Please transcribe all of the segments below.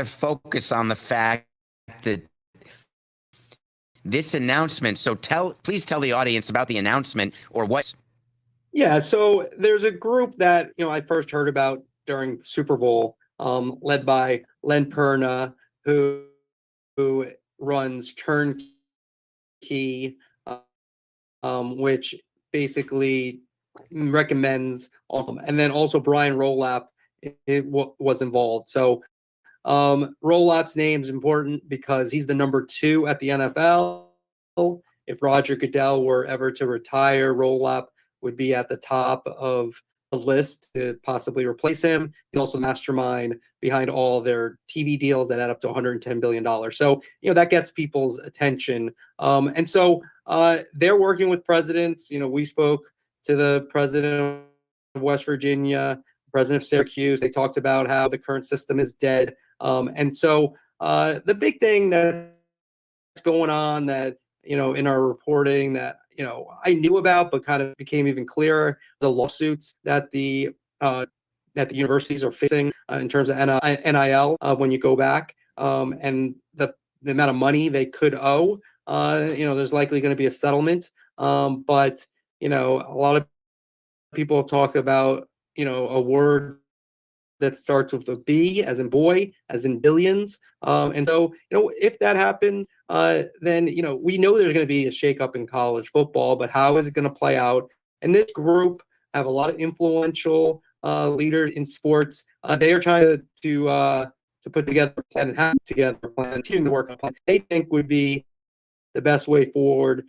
focus on the fact that this announcement. So please tell the audience about the announcement or what. Yeah, so there's a group that I first heard about during Super Bowl, led by Len Perna, who runs Turnkey, which basically recommends, and then also Brian Rolap was involved. So Rolap's name is important because he's the number 2 at the NFL. If Roger Goodell were ever to retire, Rolap would be at the top of the list to possibly replace him. He's also the mastermind behind all their TV deals that add up to $110 billion. So, that gets people's attention. And so they're working with presidents. We spoke to the president of West Virginia, president of Syracuse. They talked about how the current system is dead. And so the big thing that's going on that, in our reporting that, I knew about, but kind of became even clearer, the lawsuits that the universities are facing in terms of NIL when you go back, and the amount of money they could owe. There's likely going to be a settlement. But, a lot of people have talked about, a word that starts with a B, as in boy, as in billions. And so, if that happens, then, we know there's going to be a shakeup in college football, but how is it going to play out? And this group have a lot of influential leaders in sports. They are trying to put together a plan and have together a plan, to work on a plan they think would be the best way forward.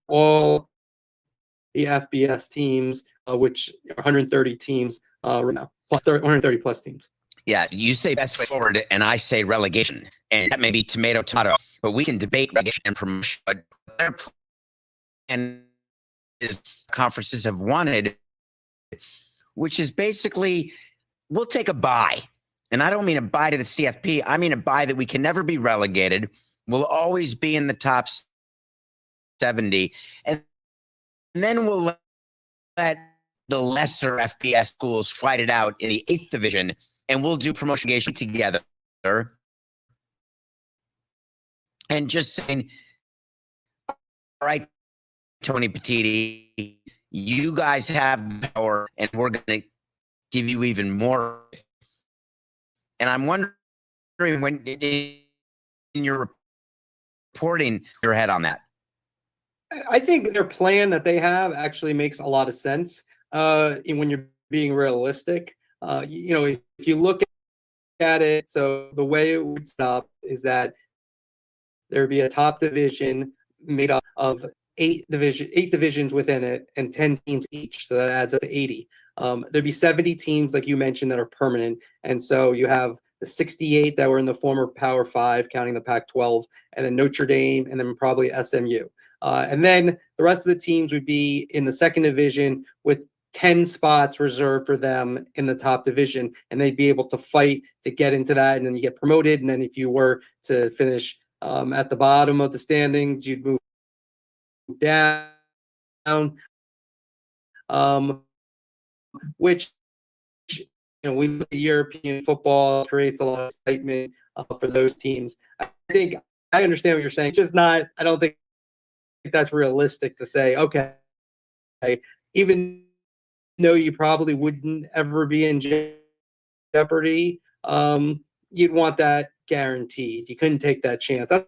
All the FBS teams, which are 130 teams right now, plus 130 plus teams. Yeah, you say best way forward, and I say relegation, and that may be tomato, but we can debate relegation and promotion. But and is conferences have wanted, which is basically we'll take a bye, and I don't mean a bye to the CFP. I mean a bye that we can never be relegated. We'll always be in the top 70, and then we'll let the lesser FBS schools fight it out in the 8th division, and we'll do promotion together. And just saying, all right, Tony Petiti, you guys have the power, and we're going to give you even more. And I'm wondering when in your reporting, your head on that. I think their plan that they have actually makes a lot of sense when you're being realistic. If you look at it, so the way it would stop is that there would be a top division made up of 8 divisions within it and 10 teams each. So that adds up to 80. There'd be 70 teams, like you mentioned, that are permanent. And so you have the 68 that were in the former Power 5, counting the Pac-12, and then Notre Dame, and then probably SMU. And then the rest of the teams would be in the second division with 10 spots reserved for them in the top division, and they'd be able to fight to get into that, and then you get promoted. And then if you were to finish at the bottom of the standings, you'd move down, which we European football creates a lot of excitement for those teams. I think I understand what you're saying. It's just not. I don't think that's realistic to say. Okay, even though you probably wouldn't ever be in jeopardy, you'd want that guaranteed. You couldn't take that chance. That's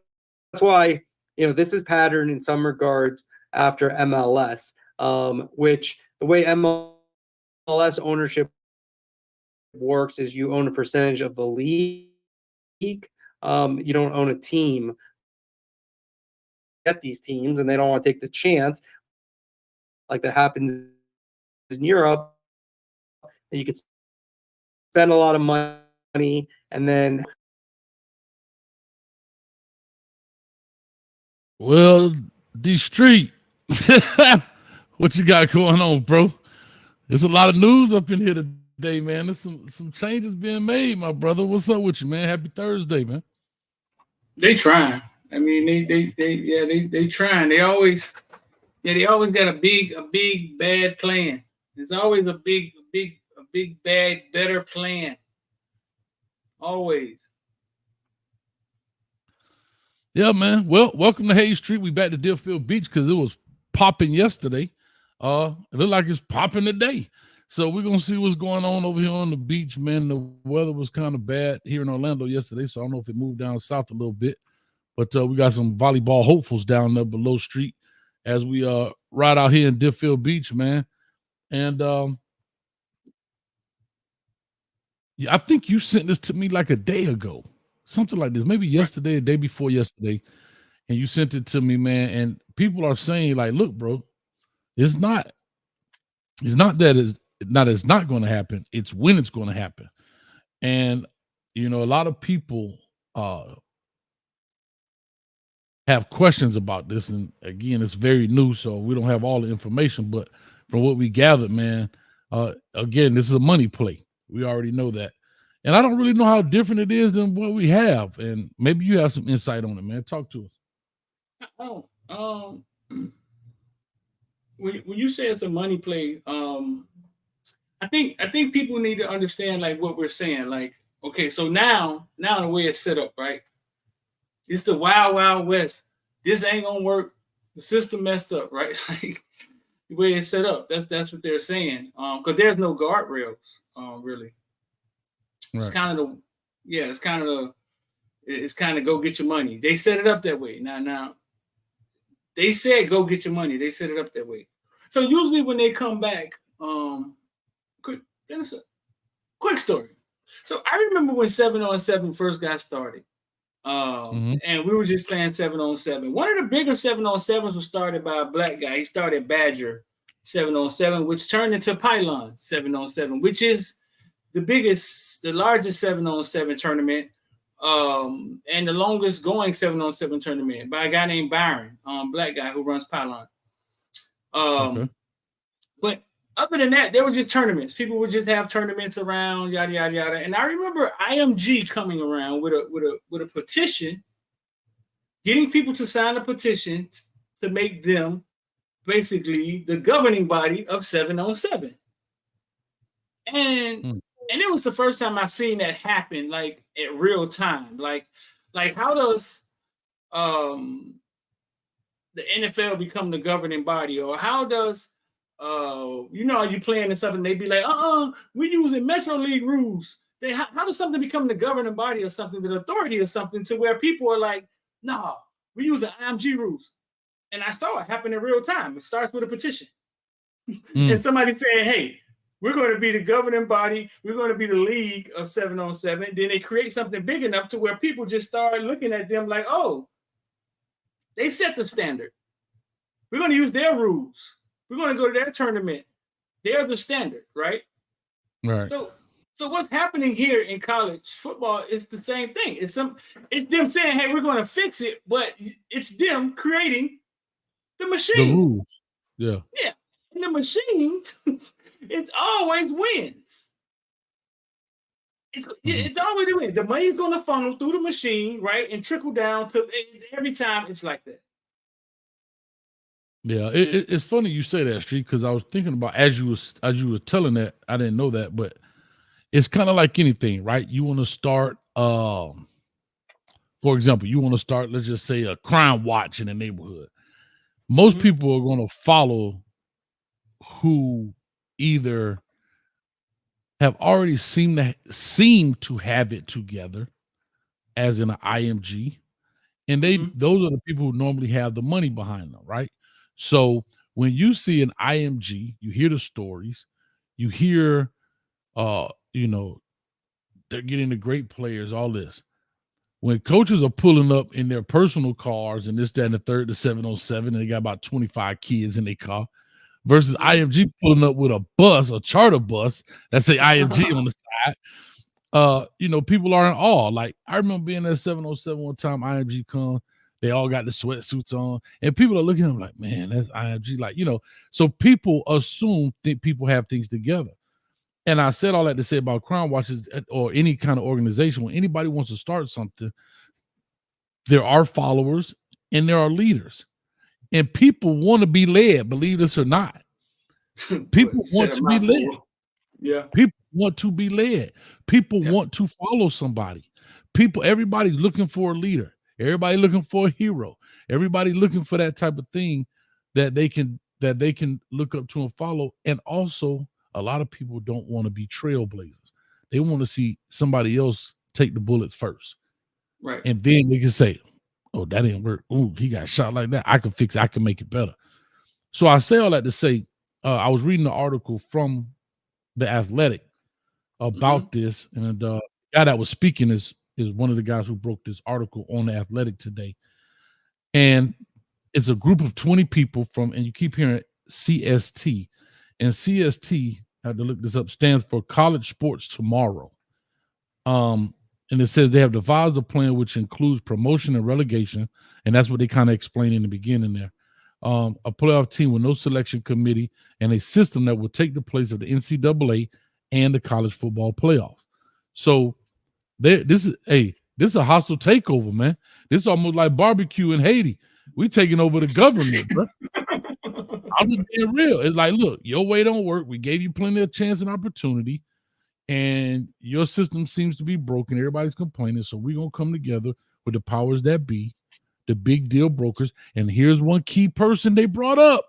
why this is patterned in some regards after MLS, which the way MLS ownership works is you own a percentage of the league. You don't own a team. Get these teams, and they don't want to take the chance, like that happens in Europe. You could spend a lot of money, and then. Well, D Street, what you got going on, bro? There's a lot of news up in here today, man. There's some changes being made, my brother. What's up with you, man? Happy Thursday, man. They trying. I mean, they trying. They always got a big bad plan. There's always a big bad better plan. Always. Yeah, man. Well, welcome to Hayes Street. We back to Deerfield Beach because it was popping yesterday. It looked like it's popping today. So we're gonna see what's going on over here on the beach, man. The weather was kind of bad here in Orlando yesterday, so I don't know if it moved down south a little bit. But we got some volleyball hopefuls down there below street as we ride out here in Deerfield Beach, man. And yeah, I think you sent this to me like a day ago, something like this, maybe yesterday, a day before yesterday, and you sent it to me, man. And people are saying, like, look, bro, it's not that it's not going to happen. It's when it's going to happen. And you know, a lot of people have questions about this, and again, it's very new, so we don't have all the information. But from what we gathered, man, again, this is a money play. We already know that, and I don't really know how different it is than what we have. And maybe you have some insight on it, man. Talk to us. Oh, when you say it's a money play, I think people need to understand like what we're saying. Like, okay, so now the way it's set up, right? It's the wild, wild west. This ain't gonna work. The system messed up, right? Like the way it's set up. That's what they're saying. Because there's no guardrails, really. Right. It's kind of it's kind of go get your money. They set it up that way. Now they said go get your money. They set it up that way. So usually when they come back, quick story. So I remember when 7-on-7 first got started. And we were just playing 7-on-7. One of the bigger 7-on-7s was started by a black guy. He started Badger 7-on-7, which turned into Pylon 7-on-7, which is the largest 7-on-7 tournament, and the longest going 7-on-7 tournament by a guy named Byron, black guy who runs Pylon. Okay. But other than that, there was just tournaments. People would just have tournaments around, yada yada yada. And I remember IMG coming around with a petition, getting people to sign a petition to make them basically the governing body of 7-on-7. And it was the first time I seen that happen, like at real time. Like how does the NFL become the governing body, or how does you playing in something, they be like, we're using Metro League rules. How does something become the governing body or something, the authority or something, to where people are like, no, we're using IMG rules? And I saw it happen in real time. It starts with a petition. And somebody saying, hey, we're going to be the governing body. We're going to be the league of 7-on-7. Then they create something big enough to where people just start looking at them like, oh, they set the standard. We're going to use their rules. We're going to go to their tournament. They're the standard, right? Right. So what's happening here in college football is the same thing. It's them saying, hey, we're going to fix it, but it's them creating the machine. The rules. Yeah. Yeah. And the machine, it always wins. It's always the win. The money's going to funnel through the machine, right? And trickle down to every time it's like that. Yeah, it's funny you say that, Street, because I was thinking about as you were telling that, I didn't know that, but it's kind of like anything, right? You want to start, for example, let's just say a crime watch in the neighborhood. Most people are going to follow who either have already seem to have it together, as in an IMG, and those are the people who normally have the money behind them, right? So when you see an IMG, you hear the stories, you hear, they're getting the great players, all this. When coaches are pulling up in their personal cars and this, that, and the third to 7-on-7, and they got about 25 kids in their car, versus IMG pulling up with a charter bus that say IMG on the side, people are in awe. Like, I remember being at 7-on-7 one time, IMG come. They all got the sweatsuits on, and people are looking at them like, man, that's IMG. Like, so people assume people have things together. And I said all that to say about crime watches or any kind of organization. When anybody wants to start something, there are followers and there are leaders, and people want to be led, believe this or not. People want to be led. Yeah. People want to be led. People want to follow somebody. Everybody's looking for a leader. Everybody looking for a hero. Everybody looking for that type of thing that they can look up to and follow. And also, a lot of people don't want to be trailblazers. They want to see somebody else take the bullets first. Right. And then they can say, oh, that didn't work. Oh, he got shot like that. I can fix it. I can make it better. So I say all that to say, I was reading an article from The Athletic about this, and the guy that was speaking is one of the guys who broke this article on The Athletic today. And it's a group of 20 people and you keep hearing CST. And CST, I had to look this up, stands for College Sports Tomorrow. And it says they have devised a plan which includes promotion and relegation, and that's what they kind of explained in the beginning there. A playoff team with no selection committee and a system that will take the place of the NCAA and the college football playoffs. So this is a hostile takeover, man. This is almost like barbecue in Haiti. We taking over the government, bro. I'm just being real. It's like, look, your way don't work. We gave you plenty of chance and opportunity, and your system seems to be broken. Everybody's complaining, so we're gonna come together with the powers that be, the big deal brokers. And here's one key person they brought up: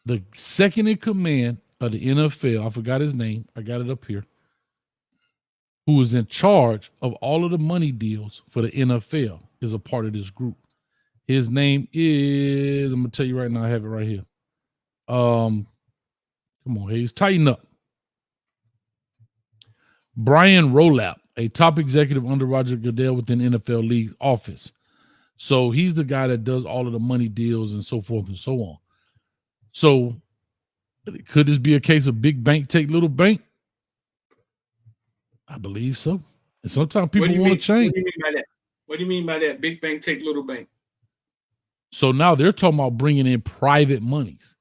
the second in command of the NFL. I forgot his name. I got it up here. Who is in charge of all of the money deals for the NFL is a part of this group. His name is, I'm gonna tell you right now, I have it right here. Come on, Hayes, tighten up. Brian Rolap, a top executive under Roger Goodell within NFL League office. So he's the guy that does all of the money deals and so forth and so on. So could this be a case of big bank take little bank? I believe so. And sometimes people want to change. What do you mean by that? What do you mean by that? Big bank take little bank. So now they're talking about bringing in private monies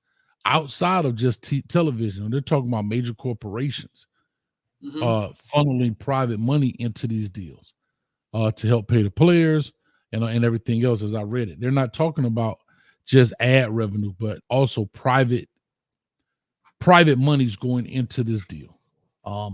outside of just television. They're talking about major corporations funneling private money into these deals to help pay the players and everything else. As I read it, they're not talking about just ad revenue, but also private monies going into this deal.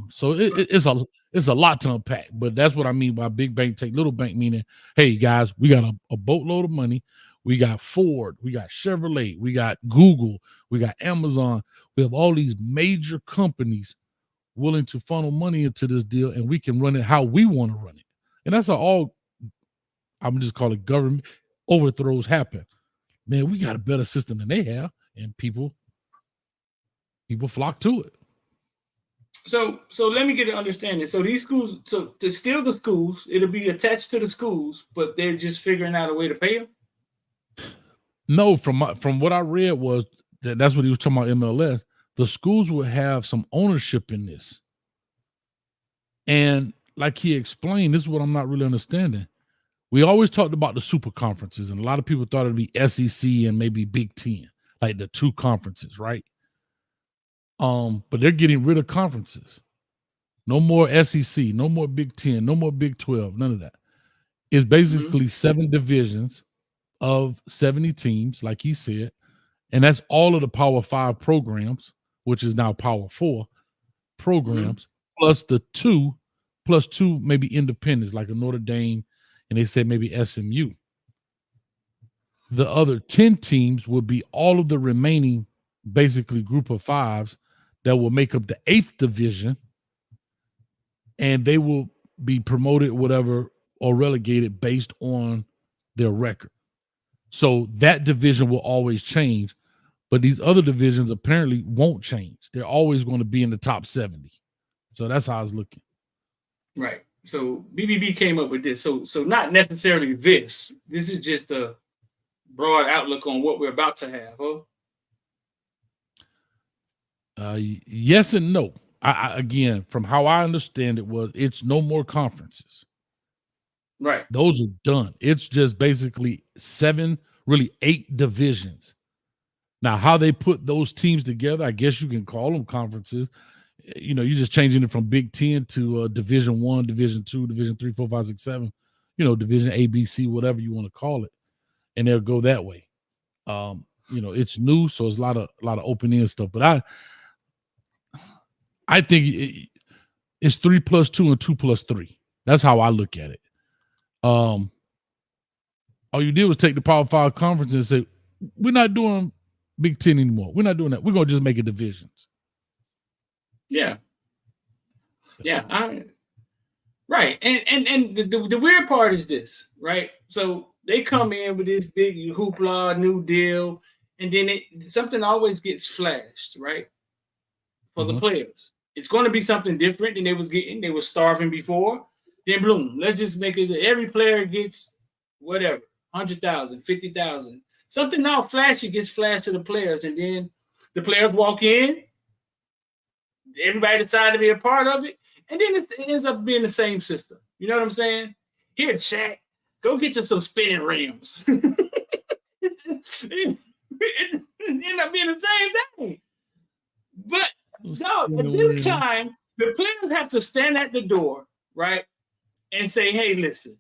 So it's a lot to unpack, but that's what I mean by big bank take little bank, meaning, hey guys, we got a boatload of money. We got Ford, we got Chevrolet, we got Google, we got Amazon. We have all these major companies willing to funnel money into this deal, and we can run it how we want to run it. And that's how I'm just calling it government overthrows happen. Man, we got a better system than they have, and people flock to it. So let me get an understanding. So these schools, so to steal the schools, it'll be attached to the schools, but they're just figuring out a way to pay them. No, from what I read was that's what he was talking about MLS. The schools will have some ownership in this. And like he explained, this is what I'm not really understanding. We always talked about the super conferences, and a lot of people thought it'd be SEC and maybe Big Ten, like the two conferences, right? But they're getting rid of conferences. No more SEC, no more Big Ten, no more Big 12, none of that. It's basically 7 divisions of 70 teams, like he said, and that's all of the Power 5 programs, which is now Power 4 programs, plus 2 maybe independents, like a Notre Dame, and they said maybe SMU. The other 10 teams would be all of the remaining, basically group of 5s that will make up the 8th division, and they will be promoted, whatever, or relegated based on their record. So that division will always change, but these other divisions apparently won't change. They're always going to be in the top 70. So that's how it's looking. Right. So BBB came up with this. So not necessarily this. This is just a broad outlook on what we're about to have, huh? Yes and no. I again, from how I understand it, it's no more conferences. Right. Those are done. It's just basically 7, really 8 divisions. Now, how they put those teams together, I guess you can call them conferences. You know, you're just changing it from Big 10 to Division 1, Division 2, Division 3, 4, 5, 6, 7, Division A, B, C, whatever you want to call it. And they'll go that way. It's new, so it's a lot of open end stuff. But I think it's 3 plus 2 and 2 plus 3. That's how I look at it. All you did was take the Power 5 conference and say, we're not doing Big Ten anymore. We're not doing that. We're going to just make it divisions. Yeah. Yeah. Right. And the weird part is this, right? So they come in with this big hoopla, new deal, and then something always gets flashed, right? For the players. It's going to be something different than they was getting. They were starving before. Then boom, let's just make it that every player gets whatever, 100,000, 50,000. Something now flashy gets flashed to the players, and then the players walk in. Everybody decided to be a part of it, and then it ends up being the same system. You know what I'm saying? Here, Shaq, go get you some spinning rims. It end up being the same thing. But no, at this time, the players have to stand at the door, right, and say, hey, listen,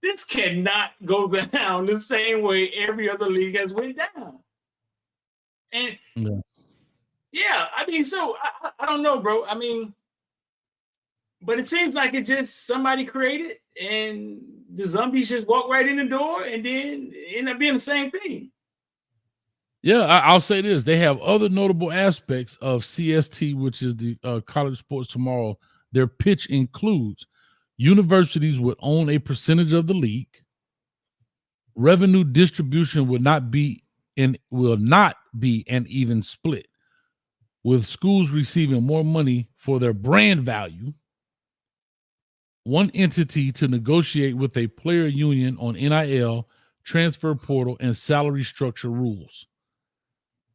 this cannot go down the same way every other league has went down. And yeah, I mean, so I don't know, bro. I mean, but it seems like it just somebody created and the zombies just walk right in the door and then end up being the same thing. Yeah, I'll say this. They have other notable aspects of CST, which is the College Sports Tomorrow. Their pitch includes universities would own a percentage of the league. Revenue distribution will not be an even split, with schools receiving more money for their brand value. One entity to negotiate with a player union on NIL, transfer portal, and salary structure rules.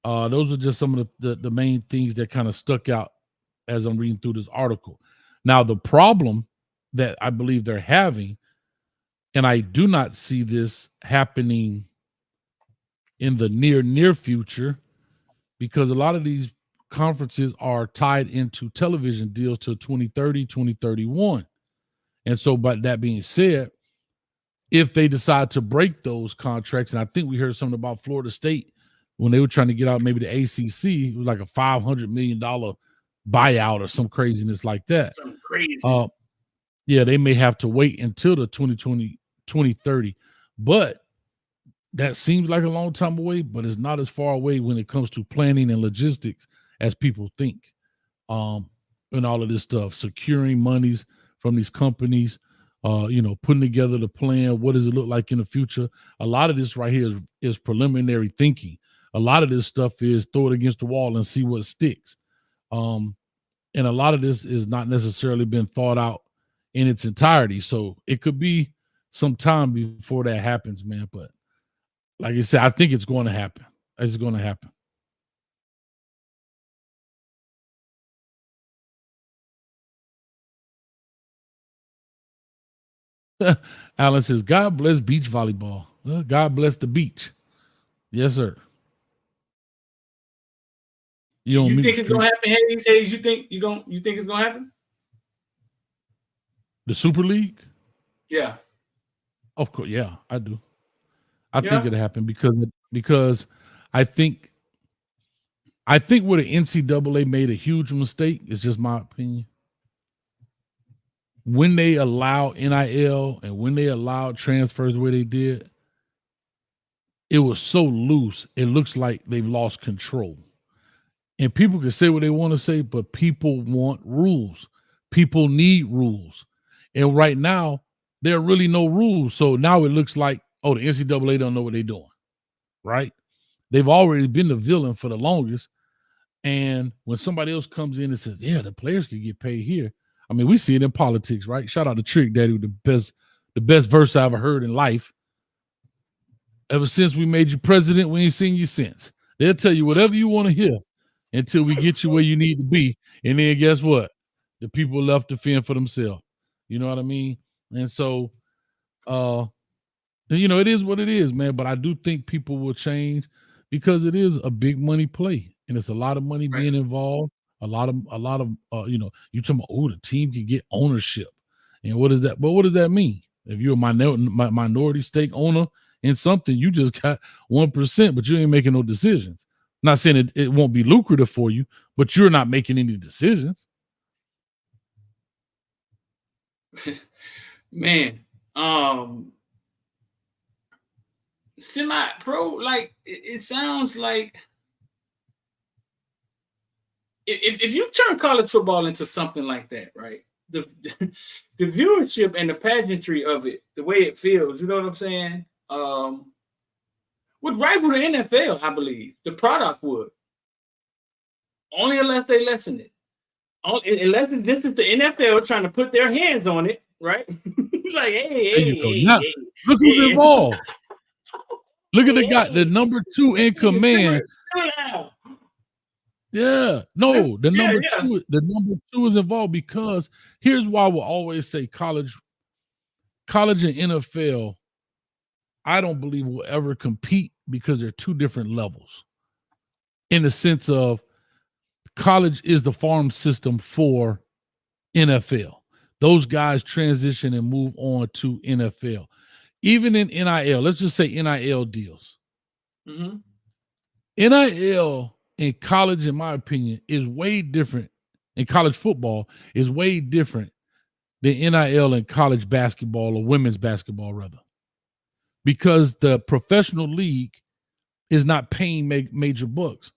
Those are just some of the main things that kind of stuck out as I'm reading through this article. Now, the problem that I believe they're having, and I do not see this happening in the near future, because a lot of these conferences are tied into television deals till 2030, 2031. And so, but that being said, if they decide to break those contracts, and I think we heard something about Florida State when they were trying to get out maybe the ACC, it was like a $500 million buyout or some craziness like that. Something crazy. Yeah, they may have to wait until the 2030. But that seems like a long time away, but it's not as far away when it comes to planning and logistics as people think. And all of this stuff, securing monies from these companies, putting together the plan. What does it look like in the future? A lot of this right here is preliminary thinking. A lot of this stuff is throw it against the wall and see what sticks. And a lot of this is not necessarily been thought out in its entirety. So it could be some time before that happens, man. But like I said, I think it's going to happen. It's going to happen. Alan says, God bless beach volleyball. Well, God bless the beach. Yes, sir. You think it's gonna happen, Hayes? You think it's gonna happen? The Super League? Yeah. Of course, yeah, I do. I think it'll happen because I think where the NCAA made a huge mistake, it's just my opinion. When they allow NIL and when they allowed transfers the way they did, it was so loose, it looks like they've lost control. And people can say what they want to say, but people want rules. People need rules. And right now, there are really no rules. So now it looks like, oh, the NCAA don't know what they're doing, right? They've already been the villain for the longest. And when somebody else comes in and says, yeah, the players can get paid here. I mean, we see it in politics, right? Shout out to Trick Daddy with the best verse I ever heard in life. Ever since we made you president, we ain't seen you since. They'll tell you whatever you want to hear until we get you where you need to be. And then guess what? The people left to fend for themselves. You know what I mean? And so, it is what it is, man. But I do think people will change because it is a big money play. And it's a lot of money being involved. A lot of you talking about, oh, the team can get ownership. And what is that? But what does that mean? If you're a minority stake owner in something, you just got 1%, but you ain't making no decisions. Not saying it won't be lucrative for you, but you're not making any decisions. Man, semi-pro, like it sounds like if you turn college football into something like that, right? The the viewership and the pageantry of it, the way it feels, you know what I'm saying? Would rival the NFL, I believe. The product would. Only unless they lessen it. Unless this is the NFL trying to put their hands on it, right? Like, hey, look who's involved. Look at the guy, the number 2 in command. Yeah, no, the number two is involved, because here's why we'll always say college and NFL, I don't believe will ever compete, because they're 2 different levels. In the sense of college is the farm system for NFL. Those guys transition and move on to NFL. Even in NIL, let's just say NIL deals. Mm-hmm. NIL in college, in my opinion, is way different. In college football is way different than NIL in college basketball, or women's basketball rather, because the professional league is not paying major bucks.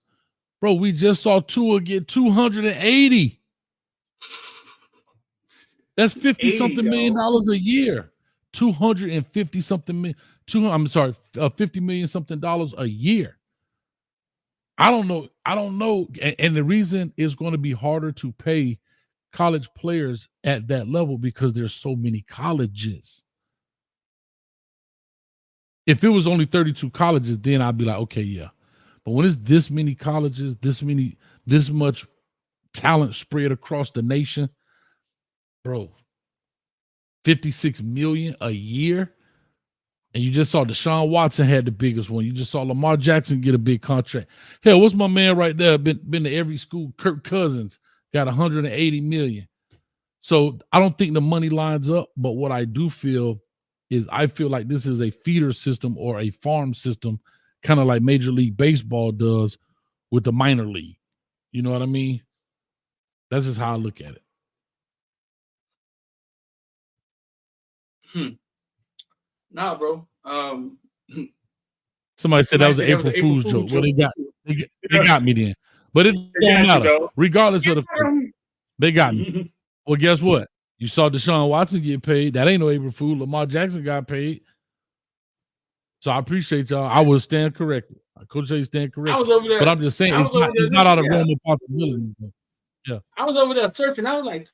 Bro, we just saw Tua get 280. That's 50 something million dollars a year. 250 something million. $50 million something dollars a year. I don't know. And the reason it's going to be harder to pay college players at that level, because there's so many colleges. If it was only 32 colleges, then I'd be like, okay, yeah. But when it's this many colleges, this much talent spread across the nation, bro, 56 million a year. And you just saw Deshaun Watson had the biggest one. You just saw Lamar Jackson get a big contract. Hell, what's my man right there? Been to every school. Kirk Cousins got 180 million. So I don't think the money lines up. But what I do feel is, I feel like this is a feeder system or a farm system, kind of like Major League Baseball does with the minor league. You know what I mean? That's just how I look at it. Nah, bro. Somebody said that was an April Fool's joke. Well, they got me then. But it don't matter. Regardless of the, they got me. Well, guess what? You saw Deshaun Watson get paid. That ain't no April Fool. Lamar Jackson got paid. So I appreciate y'all. I will stand corrected. Coach Jay stand corrected. I was over there, but I'm just saying, it's not out of realm of possibilities. Yeah. I was over there searching. I was like,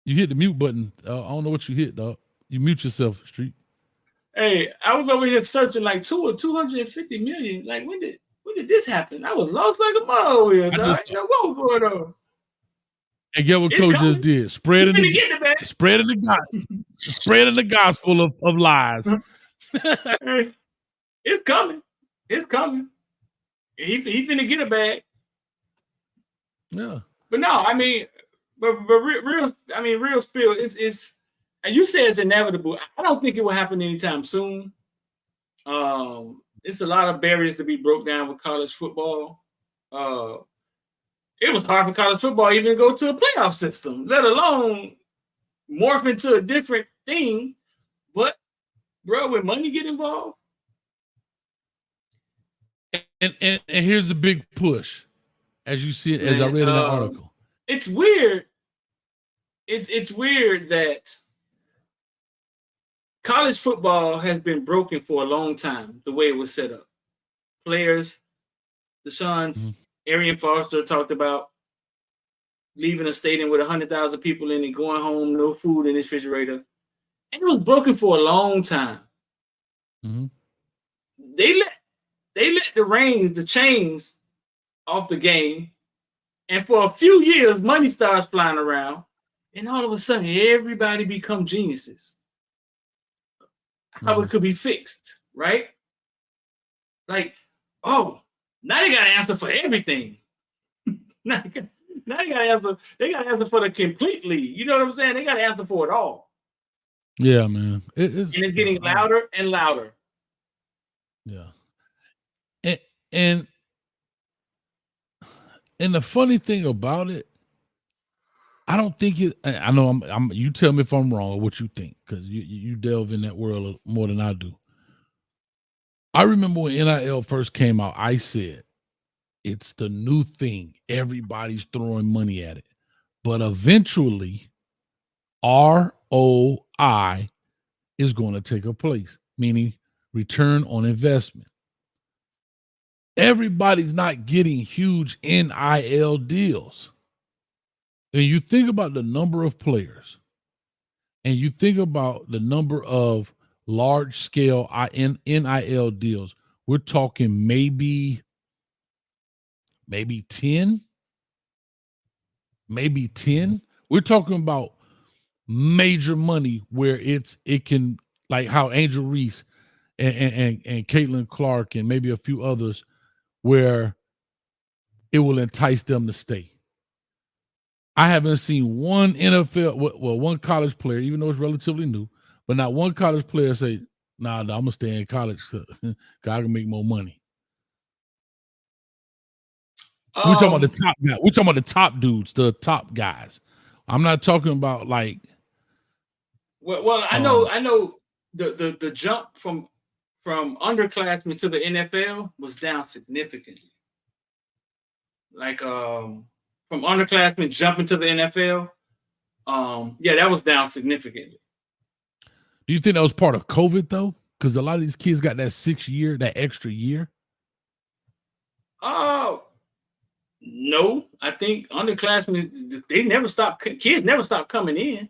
you hit the mute button. I don't know what you hit, dog. You mute yourself, Street. Hey, I was over here searching like 250 million. Like, when did this happen? I was lost like a mile over here. What was going on? And get what Coach just did. Spreading the gospel of lies. It's coming. It's coming. He finna get a bag. Yeah. But no, I mean, real spill. It's and you say it's inevitable. I don't think it will happen anytime soon. It's a lot of barriers to be broke down with college football. It was hard for college football even to go to a playoff system, let alone morph into a different thing. But, bro, when money get involved. And here's the big push, as you see it, as I read in the article. It's weird. It's weird that college football has been broken for a long time, the way it was set up. Players, Deshaun, Arian Foster talked about leaving a stadium with 100,000 people in it, going home, no food in his refrigerator. And it was broken for a long time. Mm-hmm. They let the chains off the game. And for a few years, money starts flying around. And all of a sudden, everybody become geniuses. How it could be fixed, right? Like, oh, now they got to answer for everything. now they got to answer. They got to answer for the complete league. You know what I'm saying? They got to answer for it all. Yeah, man. And it's getting louder and louder. Yeah. And and the funny thing about it, I don't think it. I know I'm. You tell me if I'm wrong or what you think, because you delve in that world more than I do. I remember when NIL first came out, I said it's the new thing. Everybody's throwing money at it, but eventually, ROI is going to take a place, meaning return on investment. Everybody's not getting huge NIL deals. And you think about the number of players, and you think about the number of large scale NIL deals, we're talking maybe 10, maybe 10. We're talking about major money where it can, like how Angel Reese and Caitlin Clark and maybe a few others, where it will entice them to stay. I haven't seen one NFL, well, one college player, even though it's relatively new, but not one college player say, nah, I'm going to stay in college because I can make more money. We're talking about the top guys. We're talking about the top dudes, the top guys. I'm not talking about like. Well, I know the jump from underclassmen to the NFL was down significantly. Like from underclassmen jumping to the NFL, yeah, that was down significantly. Do you think that was part of COVID though? Because a lot of these kids got that 6 year, that extra year. Oh, no, I think underclassmen, they never stop. Kids never stop coming in.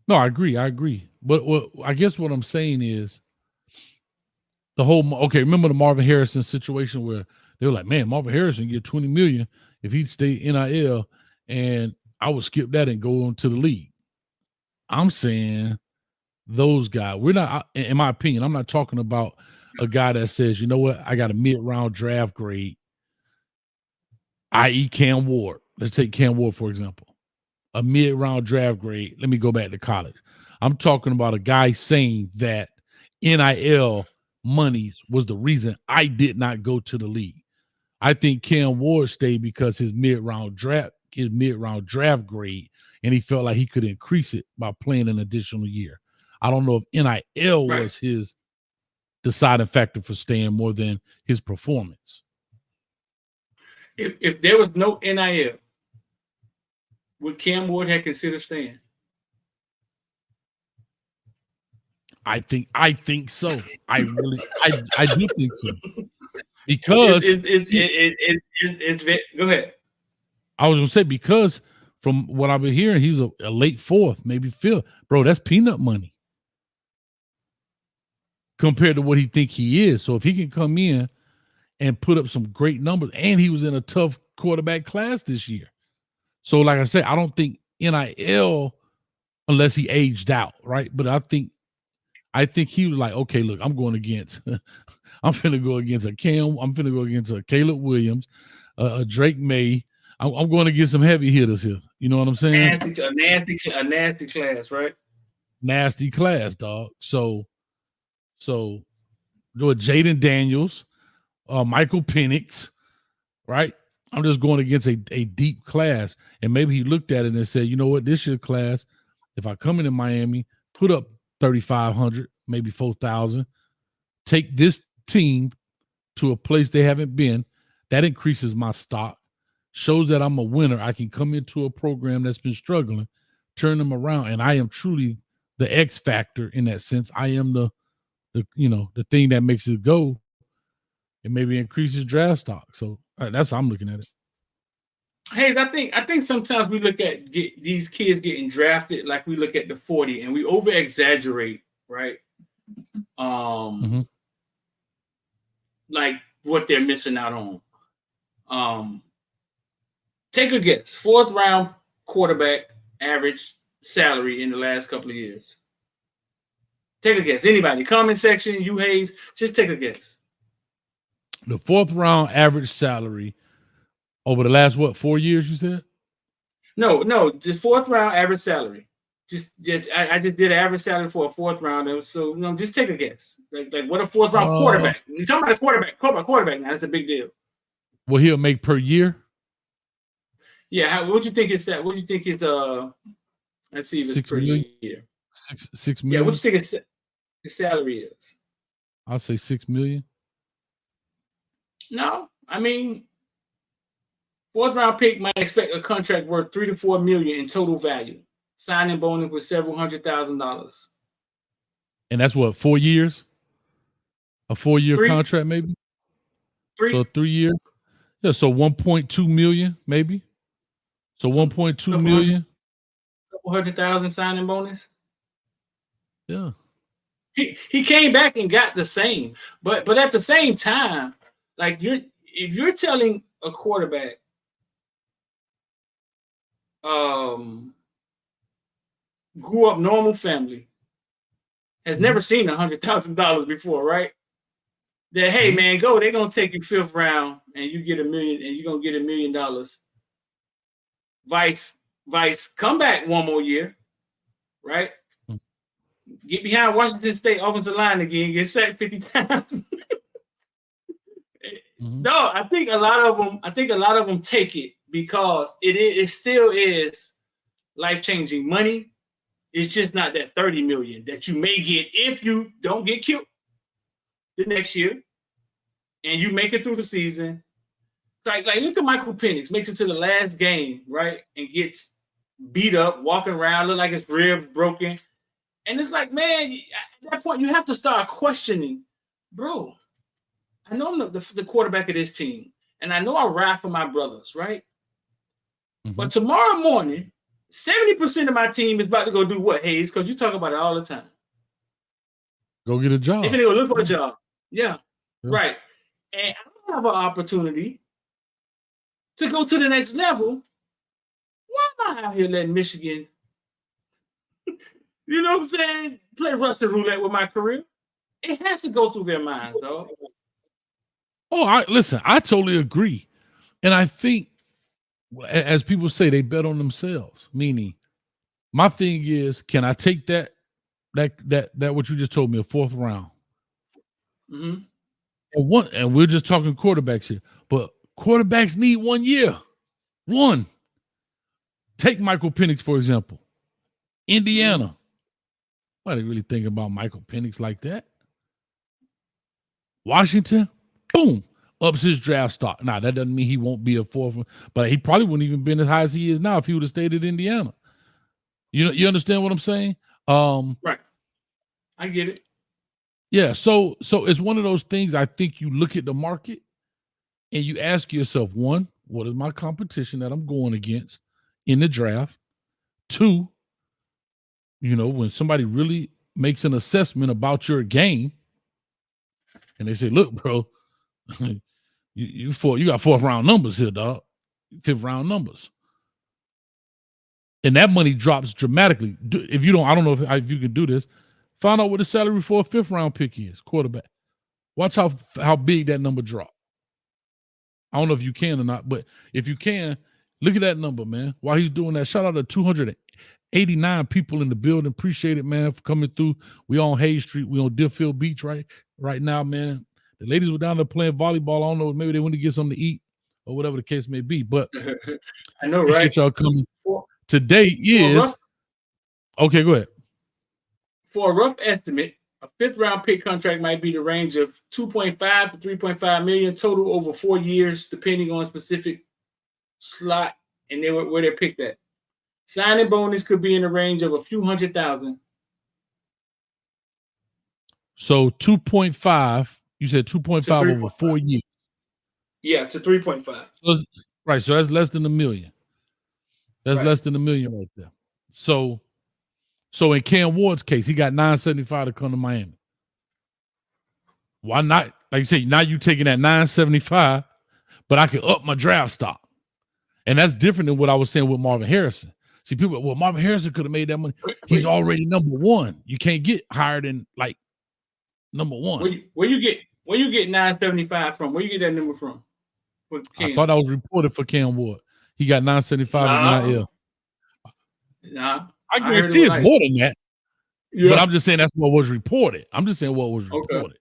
No, I agree. But I guess what I'm saying is the whole, okay, remember the Marvin Harrison situation where they were like, man, Marvin Harrison get 20 million if he stay NIL, and I would skip that and go on to the league. I'm saying those guys, we're not, in my opinion, I'm not talking about a guy that says, you know what, I got a mid-round draft grade, i.e. Cam Ward. Let's take Cam Ward, for example. A mid-round draft grade, let me go back to college. I'm talking about a guy saying that NIL money was the reason I did not go to the league. I think Cam Ward stayed because his mid-round draft grade, and he felt like he could increase it by playing an additional year. I don't know if NIL was his deciding factor for staying more than his performance. If there was no NIL, would Cam Ward have considered staying? I think so. I do think so. Because it's go ahead. I was gonna say, because from what I've been hearing, he's a late fourth, maybe fifth. Bro, that's peanut money compared to what he think he is. So if he can come in and put up some great numbers, and he was in a tough quarterback class this year. So like I said, I don't think NIL, unless he aged out, right? But I think he was like, okay, look, I'm going against I'm finna go against a Cam. I'm finna go against a Caleb Williams, a Drake May. I'm going to get some heavy hitters here. You know what I'm saying? A nasty class, right? Nasty class, dog. So do a Jaden Daniels, Michael Penix, right? I'm just going against a deep class. And maybe he looked at it and said, you know what, this year class, if I come into Miami, put up 3,500, maybe 4,000, take this team to a place they haven't been, that increases my stock, shows that I'm a winner. I can come into a program that's been struggling, turn them around, and I am truly the X factor in that sense. I am the thing that makes it go, and maybe increases draft stock. So that's how I'm looking at it. Hey, I think sometimes we look at these kids getting drafted like we look at the 40 and we over exaggerate, right? Like what they're missing out on. Take a guess. 4th round quarterback average salary in the last couple of years. Take a guess. Anybody? Comment section, you Hayes, just take a guess. The 4th round average salary over the last 4 years, you said? No, just 4th round average salary. I just did an average salary for a fourth rounder. So just take a guess. Like what a fourth round quarterback. You're talking about a quarterback now. That's a big deal. What he'll make per year? Yeah. What you think is that? What do you think is let's see if it's per year. 6 Yeah. million. What you think his salary is? I'll say 6 million. No, I mean, fourth round pick might expect a contract worth $3 to $4 million in total value. Signing bonus with several $100,000. And that's what, 4 years? A 4-year contract, maybe? So 3 years. Yeah, so 1.2 million, maybe. So 1.2 million. Couple 100,000 signing bonus. Yeah. He came back and got the same, but at the same time, like if you're telling a quarterback, grew up normal family, has never seen $100,000 before, right? That hey man, go, they're gonna take you 5th round and you get $1 million and you're gonna get $1 million. Vice, come back one more year, right? Get behind Washington State offensive line again, get sacked 50 times. No, I think a lot of them take it because it still is life-changing money. It's just not that 30 million that you may get if you don't get killed the next year and you make it through the season. Like look at Michael Penix, makes it to the last game, right? And gets beat up, walking around, look like his ribs broken. And it's like, man, at that point, you have to start questioning, bro. I know I'm the quarterback of this team, and I know I ride for my brothers, right? But tomorrow morning, 70% of my team is about to go do what, Hayes? Because you talk about it all the time. Go get a job. If they go look for a job. Yeah, right. And I have an opportunity to go to the next level. Why am I out here letting Michigan, you know what I'm saying, play Russian roulette with my career? It has to go through their minds, though. Oh, listen, I totally agree. And I think, as people say, they bet on themselves. Meaning, my thing is, can I take that what you just told me, a 4th round? And we're just talking quarterbacks here, but quarterbacks need 1 year. One. Take Michael Penix, for example. Indiana. Why they really thinking about Michael Penix like that? Washington, boom, ups his draft stock. Now, that doesn't mean he won't be a 4th, but he probably wouldn't even been as high as he is now if he would have stayed at Indiana. You understand what I'm saying? Right. I get it. Yeah, so it's one of those things. I think you look at the market and you ask yourself, 1, what is my competition that I'm going against in the draft? 2, when somebody really makes an assessment about your game and they say, look, bro, you got 4th round numbers here, dog. 5th round numbers. And that money drops dramatically. If you don't, I don't know if you can do this. Find out what the salary for a 5th round pick is, quarterback. Watch how big that number drop. I don't know if you can or not, but if you can, look at that number, man. While he's doing that, shout out to 289 people in the building. Appreciate it, man, for coming through. We on Hayes Street. We on Deerfield Beach right now, man. The ladies were down there playing volleyball. I don't know, maybe they went to get something to eat or whatever the case may be. But I know, right? Y'all coming. Today is okay. Go ahead. For a rough estimate, a 5th round pick contract might be the range of 2.5 to 3.5 million total over 4 years, depending on specific slot and where they're picked at. Signing bonus could be in the range of a few $100,000. So 2.5. You said 2.5 over 4 years. Yeah, to 3.5. So that's less than $1 million. That's less than $1 million right there. So in Cam Ward's case, he got $975 to come to Miami. Why not? Like you say, now you taking that $975, but I can up my draft stock. And that's different than what I was saying with Marvin Harrison. See, people, well, Marvin Harrison could have made that money. He's already number 1. You can't get higher than like number 1. Where you get $975 from? Where you get that number from? I thought I was reported for Cam Ward. He got $975 in NIL. Nah. I I heard it guarantee was it's like, more than that. yeah. But I'm just saying that's what was reported. I'm just saying what was Okay. reported.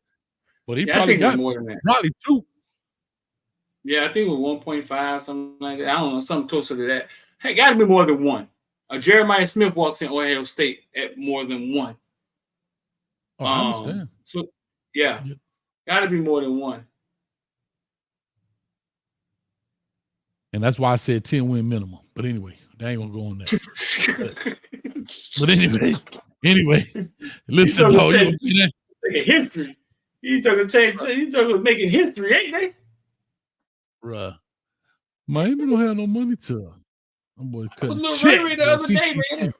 But he Yeah, I probably think it was got more than that. probably 2. Yeah, I think it was 1.5, something like that. I don't know, something closer to that. Hey, got to be more than one. Jeremiah Smith walks in Ohio State at more than one. Oh, I understand. So, yeah, Yeah. got to be more than one. And that's why I said 10-win minimum. But anyway, they ain't gonna go on that. But anyway, listen, dog. You gonna see that? History. He's talking change. He's talking making history, ain't they? Bruh. Miami don't have no money to. I'm boy I was cutting with Ray checks. Ray the other day, CTC. man.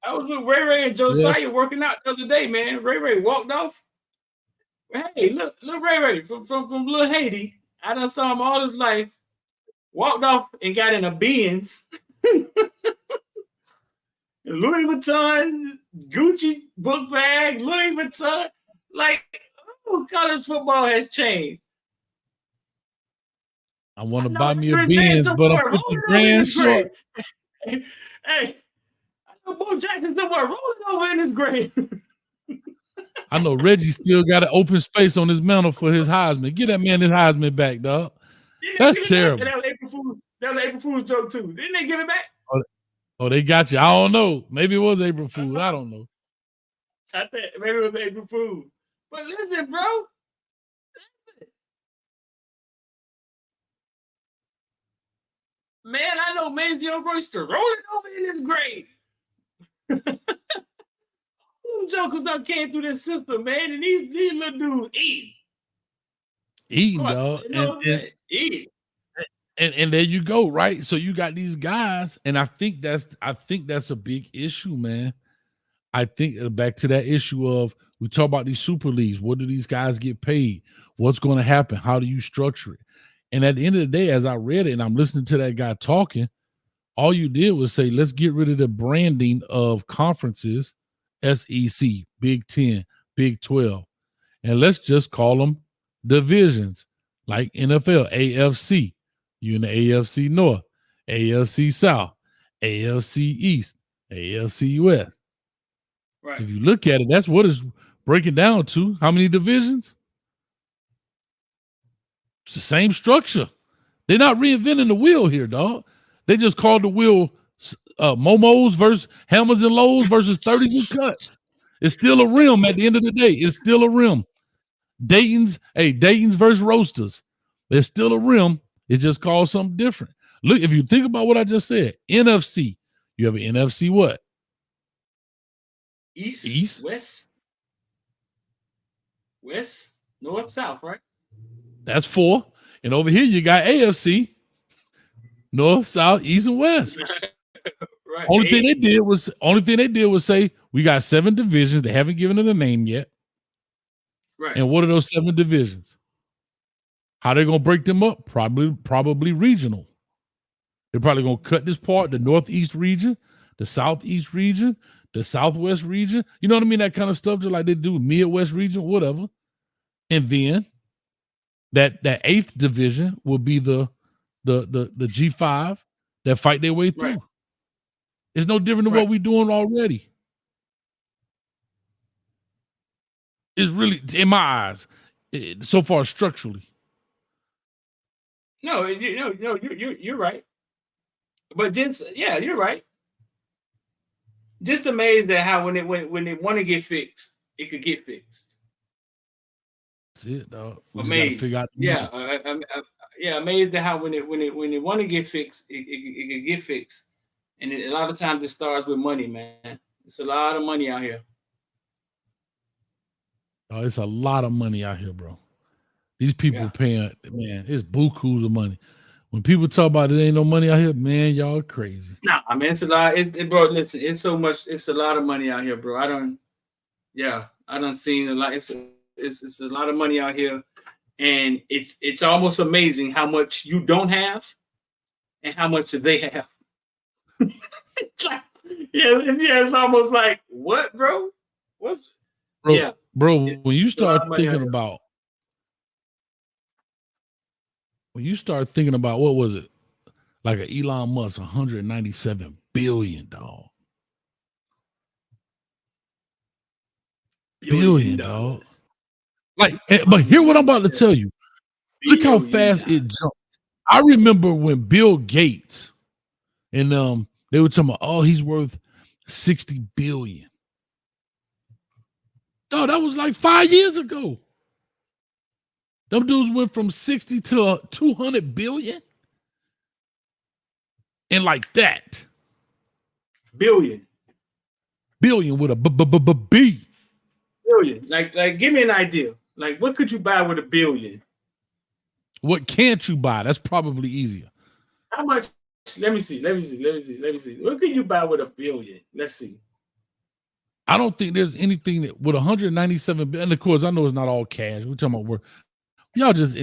I was with Ray Ray and Josiah working out the other day, man. Ray Ray walked off. Hey, look, Ray Ray from Little Haiti. I done saw him all his life. Walked off and got in a Benz. Louis Vuitton, Gucci book bag, Louis Vuitton. Like, oh, college football has changed. I want to know buy me a Adrian James Benz, but I'm somewhere 50 rolling over in grand his grave. short. Hey, I know Bo Jackson somewhere rolling over in his grave. I know Reggie still got an open space on his mantle for his Heisman. Get that man his Heisman back, dog. That's terrible. That was an April Fool's joke too. Didn't they give it back? Oh, they got you. I don't know. Maybe it was April Fool's. I don't know. I think maybe it was April Fool's. But listen, bro. Listen. Man, I know Manziel Royster rolling over in his grave. Them jokers that came through this system, man, and these little dudes Eating, dog. You know eating. And there you go, right? So you got these guys, and I think that's a big issue, man. I think back to that issue of we talk about these super leagues. What do these guys get paid? What's going to happen? How do you structure it? And at the end of the day, as I read it and I'm listening to that guy talking, all you did was say, let's get rid of the branding of conferences, SEC, Big 10, Big 12, and let's just call them divisions like NFL, AFC. You in the AFC North, AFC South, AFC East, AFC West. Right. If you look at it, that's what it's breaking down to. How many divisions? It's the same structure. They're not reinventing the wheel here, dog. They just called the wheel Momos versus Hammers and Lows versus 30s and cuts. It's still a rim at the end of the day. It's still a rim. Dayton's versus Roasters. There's still a rim. It's just called something different. Look, if you think about what I just said, NFC, you have an NFC what? East, West, North, South, right? That's 4. And over here you got AFC, North, South, East, and West. Right. Only thing they did was say we got 7 divisions. They haven't given it a name yet. Right. And what are those 7 divisions? How they gonna break them up? Probably regional. They're probably gonna cut this part, the Northeast region, the Southeast region, the Southwest region. You know what I mean? That kind of stuff, just like they do Midwest region, whatever. And then that 8th division will be the G5 that fight their way through. Right. It's no different than what we're doing already. It's really, in my eyes, so far structurally. No, you're right. But just you're right. Just amazed at how when they want to get fixed, it could get fixed. That's it, dog. Amazed. Figure out amazed at how when they want to get fixed, it could get fixed. And a lot of times it starts with money, man. It's a lot of money out here. Oh, it's a lot of money out here, bro. These people paying, man, it's bukus of money. When people talk about it ain't no money out here, man, y'all crazy. Nah, I mean, it's a lot. Bro, listen, it's so much. It's a lot of money out here, bro. I done seen a lot. It's a lot of money out here, and it's almost amazing how much you don't have, and how much they have. It's like, it's almost like what, bro? Bro, when you start thinking about. When you start thinking about what was it, like an Elon Musk, $197 billion, dog. billion, dog. Like, but hear what I'm about to tell you. Look how fast it jumped. I remember when Bill Gates and they were talking about, oh, he's worth 60 billion. Dog, that was like 5 years ago. Them dudes went from 60 to 200 billion. And like that. Billion Billion with a B. Billion. Like, give me an idea. Like, what could you buy with $1 billion? What can't you buy? That's probably easier. How much? Let me see. What can you buy with $1 billion? Let's see. I don't think there's anything that with 197 billion. And of course, I know it's not all cash. We're talking about y'all just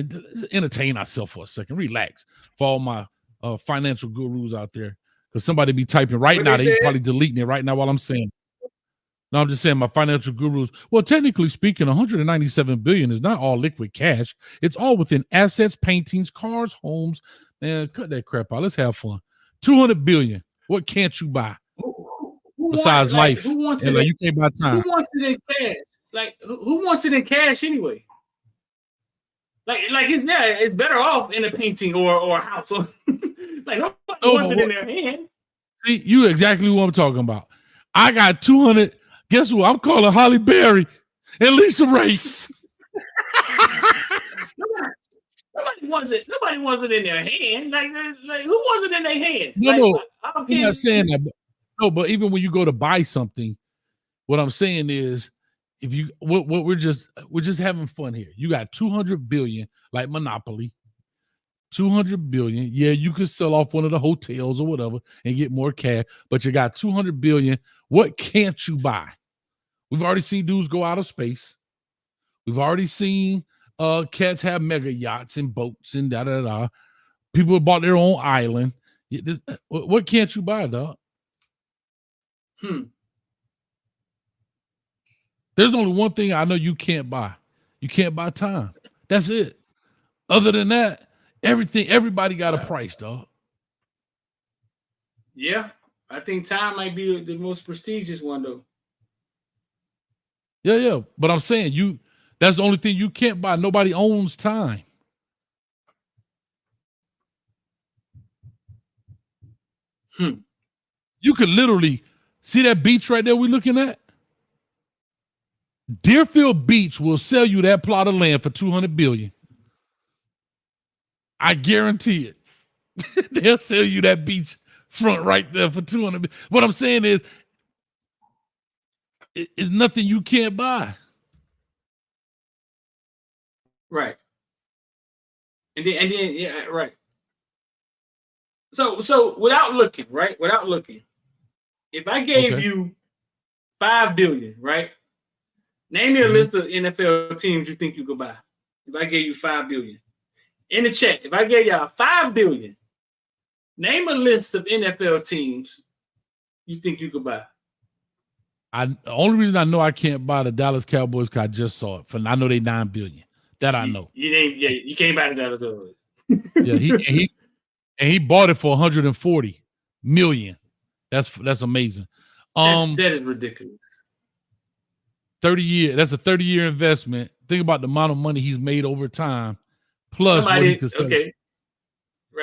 entertain ourselves for a second. Relax for all my financial gurus out there. Because somebody be typing right now. They probably deleting it right now while I'm saying. No, I'm just saying my financial gurus. Well, technically speaking, 197 billion is not all liquid cash. It's all within assets, paintings, cars, homes. Man, cut that crap out. Let's have fun. 200 billion. What can't you buy? Besides life. Who wants it? Like, you can't buy time. Who wants it in cash? Like, who wants it in cash anyway? Like it's better off in a painting or a house. Like, nobody wants it in their hand. See, you exactly what I'm talking about. I got 200. Guess what? I'm calling Holly Berry and Lisa Ray. Nobody wants it. Nobody wants it in their hand. Like who wants it in their hand? No, I'm not saying that. But even when you go to buy something, what I'm saying is, if you what we're just having fun here. You got 200 billion, like Monopoly. 200 billion. Yeah, you could sell off one of the hotels or whatever and get more cash, but you got 200 billion. What can't you buy? We've already seen dudes go out of space. We've already seen cats have mega yachts and boats and da. People have bought their own island. What can't you buy, dog? There's only one thing I know you can't buy. You can't buy time. That's it. Other than that, everybody got a price, dog. Yeah, I think time might be the most prestigious one, though. Yeah. But I'm saying that's the only thing you can't buy. Nobody owns time. You could literally see that beach right there we're looking at? Deerfield Beach will sell you that plot of land for 200 billion. I guarantee it. They'll sell you that beach front right there for 200 billion. What I'm saying is, it's nothing you can't buy. Right. And then yeah, right. So without looking, right? Without looking, if I gave you $5 billion, right? Name me a list of NFL teams you think you could buy. If I gave you $5 billion. In the chat, if I gave y'all $5 billion, name a list of NFL teams you think you could buy. The only reason I know I can't buy the Dallas Cowboys because I just saw it. I know they $9 billion. That I know. You can't buy the Dallas Cowboys. Yeah, he bought it for 140 million. That's amazing. That is ridiculous. 30 years. That's a 30-year investment. Think about the amount of money he's made over time. Plus, right.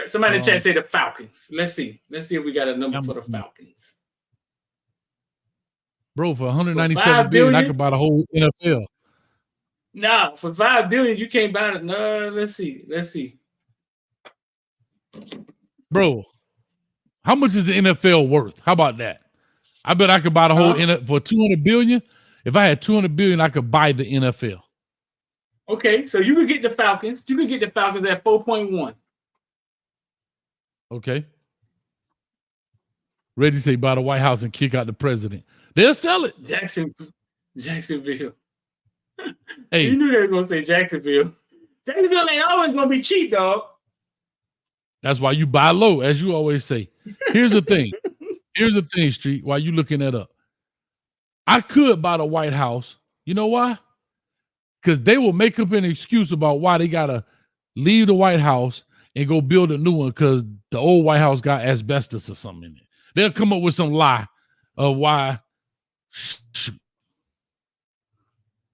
Somebody in the chat say the Falcons. Let's see if we got a number for the Falcons. Bro, for 197 billion, I could buy the whole NFL. No, for $5 billion, you can't buy it. No, let's see. Bro, how much is the NFL worth? How about that? I bet I could buy the whole NFL for 200 billion. If I had 200 billion, I could buy the NFL. Okay, so you could get the Falcons. You could get the Falcons at 4.1. Okay. Reggie say buy the White House and kick out the president. They'll sell it. Jacksonville. Hey, you knew they were gonna say Jacksonville. Jacksonville ain't always gonna be cheap, dog. That's why you buy low, as you always say. Here's the thing. Street. While you looking that up, I could buy the White House. You know why? Because they will make up an excuse about why they gotta leave the White House and go build a new one because the old White House got asbestos or something in it. They'll come up with some lie of why.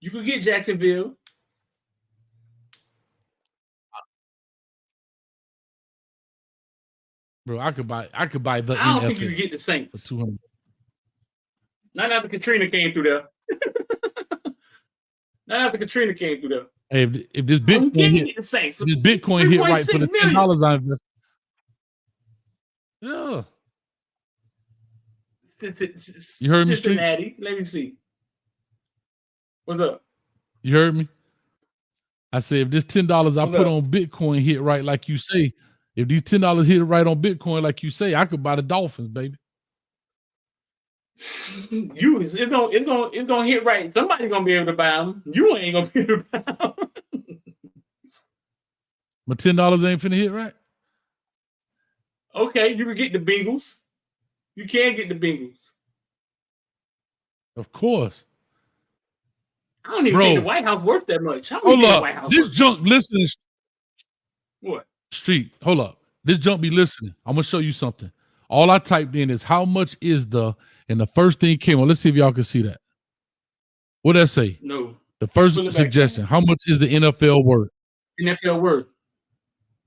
You could get Jacksonville. Bro, I could buy the I don't think you NFL could get the for Saints. 200. Not after Katrina came through there. Not after Katrina came through there. Hey, if this You Bitcoin can't hit, get the Saints. this Bitcoin hit right for the $10 $3.6 I invest. Yeah. You heard me, Street? Cincinnati. Let me see. What's up? You heard me? I said, if this $10 I What's put up? on Bitcoin hit right like you say, if these $10 hit right on Bitcoin like you say, I could buy the Dolphins, baby. It's gonna hit right. Somebody's gonna be able to buy them. You ain't gonna be able to buy them. My $10 ain't finna hit right. Okay, you can get the Bengals. You can get the Bengals. Of course. I don't even think the White House worth that much. I don't Hold think the up. White House This worth junk listening. what? Street. Hold up. This junk be listening. I'm gonna show you something. All I typed in is how much is the, and the first thing came on. Let's see if y'all can see that. What did that say? No. The first Pull it back. suggestion. How much is the NFL worth? NFL worth.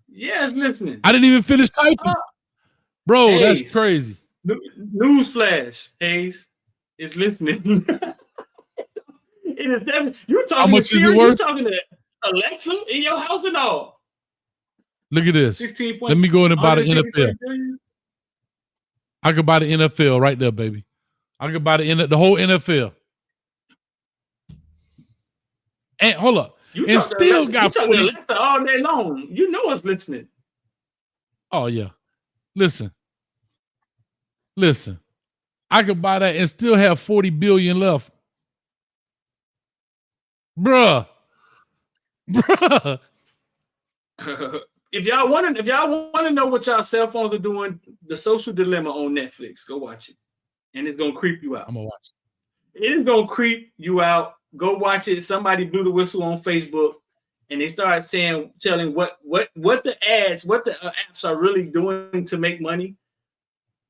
Yeah, it's listening. I didn't even finish typing. Bro, Hayes. that's crazy. Newsflash, Hayes. It's listening. It is definitely. You talking How much to is it Siri? You worth? talking to Alexa in your house and all? Look at this. 16 Let me go in and buy the NFL. 163 billion? I could buy the NFL right there, baby. I could buy the whole NFL. And hold up. You And talk to still Alexa, got you talk to 40. Alexa all day long. You know it's listening. Oh, yeah. Listen. I could buy that and still have 40 billion left. Bruh. If y'all want to know what y'all cell phones are doing, The Social Dilemma on Netflix. Go watch it. And it's gonna creep you out. I'm gonna watch it. It is gonna creep you out. Go watch it. Somebody blew the whistle on Facebook and they started telling what the ads, what the apps are really doing to make money.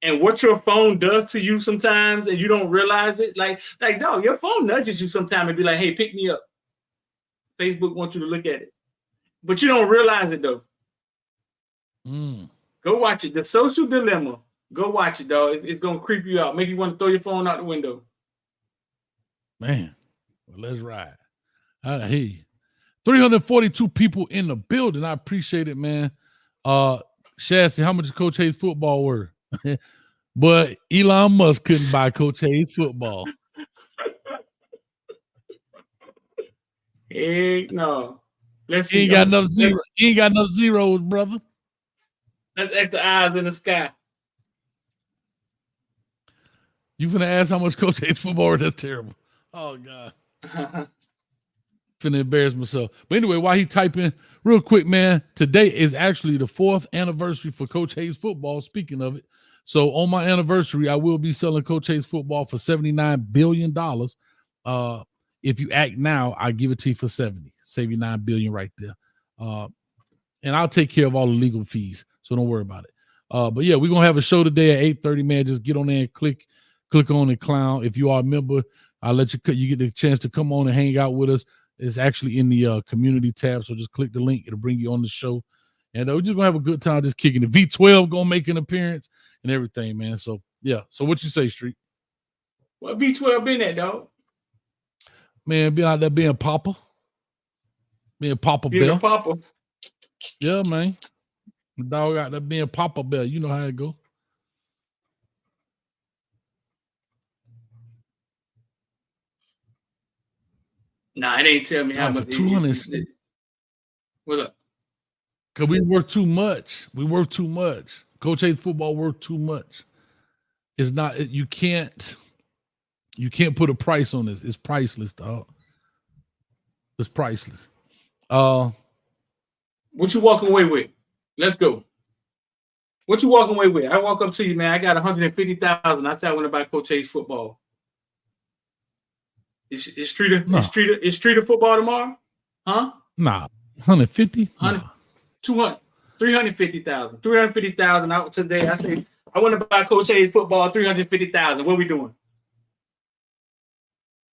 And what your phone does to you sometimes, and you don't realize it. Like, dog, your phone nudges you sometimes and be like, hey, pick me up. Facebook wants you to look at it. But you don't realize it, though. Go watch it. The Social Dilemma. Go watch it, dog. It's going to creep you out. Make you want to throw your phone out the window. Man, well, let's ride. I hear you. 342 people in the building. I appreciate it, man. Shasty, how much is Coach Hayes football worth? But Elon Musk couldn't buy Coach Hayes football. Heck no. Let's see. He ain't got enough zero. He ain't got enough zeros, brother. That's extra eyes in the sky. You finna ask how much Coach Hayes football worth? That's terrible. Oh God. Finna embarrass myself. But anyway, while he typing real quick, man, today is actually the 4th anniversary for Coach Hayes football. Speaking of it, so on my anniversary, I will be selling Coach Hayes football for $79 billion. If you act now, I give it to you for 70. Save you $9 billion right there. And I'll take care of all the legal fees, so don't worry about it. But yeah, we're gonna have a show today at 8:30, man. Just get on there and click on and clown. If you are a member, I'll let you get the chance to come on and hang out with us. It's actually in the community tab, so just click the link. It'll bring you on the show. And we're just going to have a good time just kicking it. V12 going to make an appearance and everything, man. So, yeah. So what you say, Street? What V12 been at, dog? Man, being out there being Papa. Being Papa Bell. Papa. Yeah, man. The dog out there being Papa Bell. You know how it go. Nah, it ain't tell me how much. 260. What's up? Because we worth too much. We worth too much. Coach Hayes football worth too much. It's not, you can't put a price on this. It's priceless, dog. It's priceless. What you walking away with? Let's go. What you walking away with? I walk up to you, man. I got 150,000. I said I want to buy Coach Hayes football. Is Streeter football tomorrow? Huh? Nah. 150? 200, 350,000. 350,000 out today. I say I want to buy Coach Hayes football, 350,000. What we doing?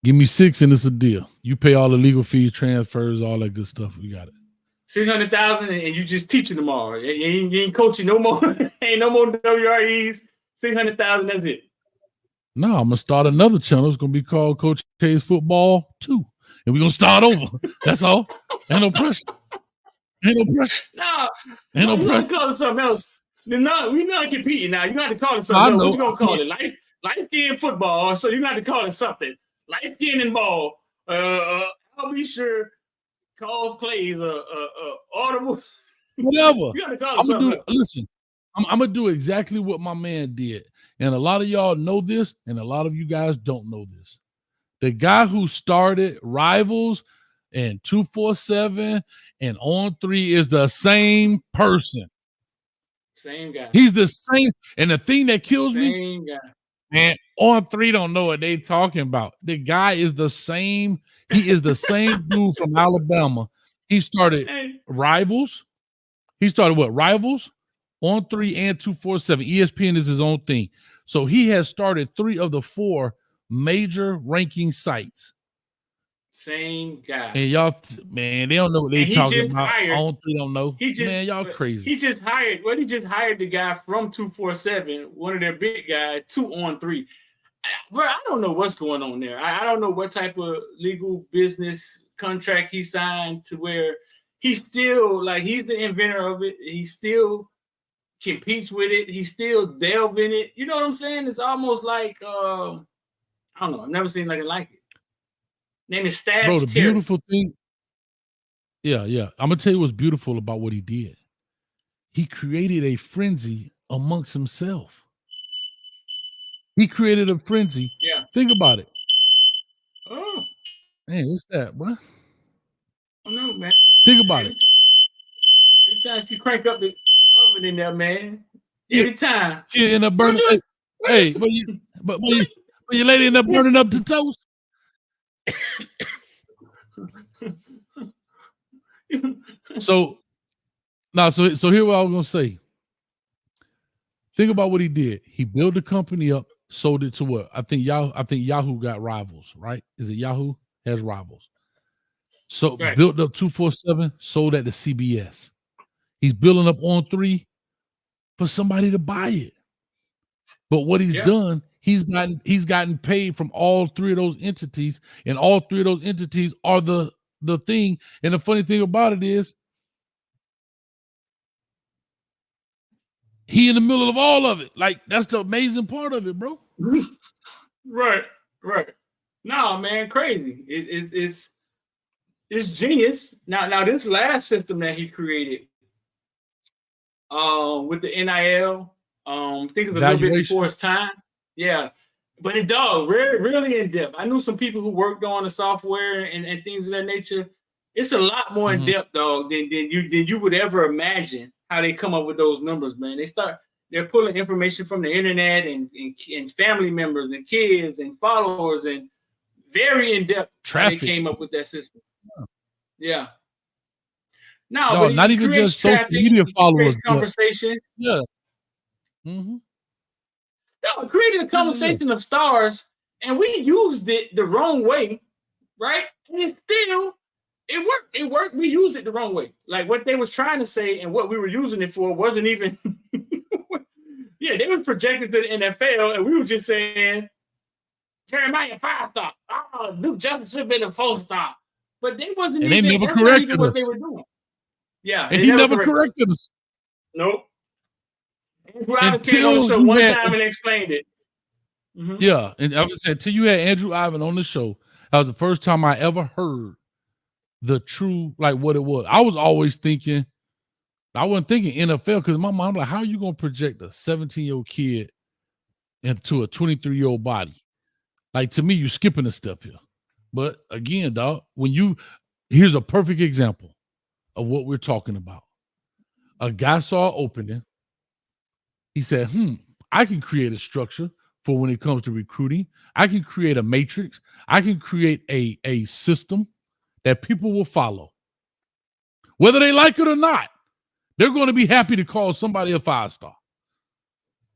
Give me 6 and it's a deal. You pay all the legal fees, transfers, all that good stuff. We got it. 600,000 and you just teaching them all. You ain't coaching no more. Ain't no more WREs. 600,000. That's it. No, I'm gonna start another channel. It's gonna be called Coach K's Football 2. And we're gonna start over. That's all. Ain't no pressure. Ain't no pressure. No, Ain't no you pressure. gotta call it something else. We're not competing now. You got to call it I something else. know. What you gonna call it? Life skin football. So you got to call it something. Life skin and ball. I'll be sure calls plays audible. Whatever. You got to call it I'm gonna something do. else. Listen, I'm gonna do exactly what my man did, and a lot of y'all know this, and a lot of you guys don't know this. The guy who started Rivals and 247 and On 3 is the same person. Same guy. He's the same. And the thing that kills me, Same guy. man, On 3 don't know what they talking about. The guy is the same. He is the same dude from Alabama. He started Hey, Rivals. He started what? Rivals, On 3, and 247. ESPN is his own thing. So he has started 3 of the 4 major ranking sites. same guy. And y'all, man, they don't know what they And he talking just about. hired- On 3 don't know. Man, y'all crazy. He just hired the guy from 247, one of their big guys, 2-on-3. Bro, I don't know what's going on there. I don't know what type of legal business contract he signed to where he's still like he's the inventor of it. He still competes with it. He still delve in it. You know what I'm saying? It's almost like I don't know. I've never seen nothing like it. Name is Stash Bro, the Terry. beautiful thing. Yeah. I'm gonna tell you what's beautiful about what he did. He created a frenzy amongst himself. He created a frenzy. Yeah. Think about it. Oh, Hey, what's that, bro? I don't know, man. Think about it. Every time you crank up the oven in there, man. Every time. She end up burning. Hey, but your lady end up burning up the toast. So here what I was gonna say. Think about what he did. He built the company up, sold it to what? I think Yahoo got Rivals, right? Is it Yahoo has Rivals? So Right. built up 247, sold that to CBS. He's building up On 3 for somebody to buy it. But what he's done, he's gotten paid from all 3 of those entities, and all 3 of those entities are the thing. And the funny thing about it is, he in the middle of all of it. Like, that's the amazing part of it, bro. Right. No, man, crazy. It's genius. Now this last system that he created, with the NIL, I think it's a little bit before its time. Yeah, but it dog really in depth. I knew some people who worked on the software and things of that nature. It's a lot more in depth, dog, than you would ever imagine. How they come up with those numbers, man. They're pulling information from the internet and family members and kids and followers and very in depth. Traffic. They came up with that system. Yeah. No, not even just social media followers. Conversations. Yeah. No, it created a conversation of stars, and we used it the wrong way, right? And it worked. It worked. We used it the wrong way. Like what they was trying to say and what we were using it for wasn't even. Yeah, they were projected to the NFL, and we were just saying, Jeremiah 5-star. Oh, Duke Justice should have been a 4-star. But they wasn't. And they never corrected what us. they were doing. Yeah, and he never corrected us. Nope. Andrew Ivan came on the show one time and explained it. Yeah, and I was saying, until you had Andrew Ivan on the show, that was the first time I ever heard the true, like what it was. I was always thinking, I wasn't thinking NFL because my mom like, how are you gonna project a 17-year-old kid into a 23-year-old body? Like to me, you're skipping a step here. But again, dog, here's a perfect example of what we're talking about. A guy saw an opening. He said, I can create a structure for when it comes to recruiting. I can create a matrix. I can create a system that people will follow. Whether they like it or not, they're going to be happy to call somebody a 5-star.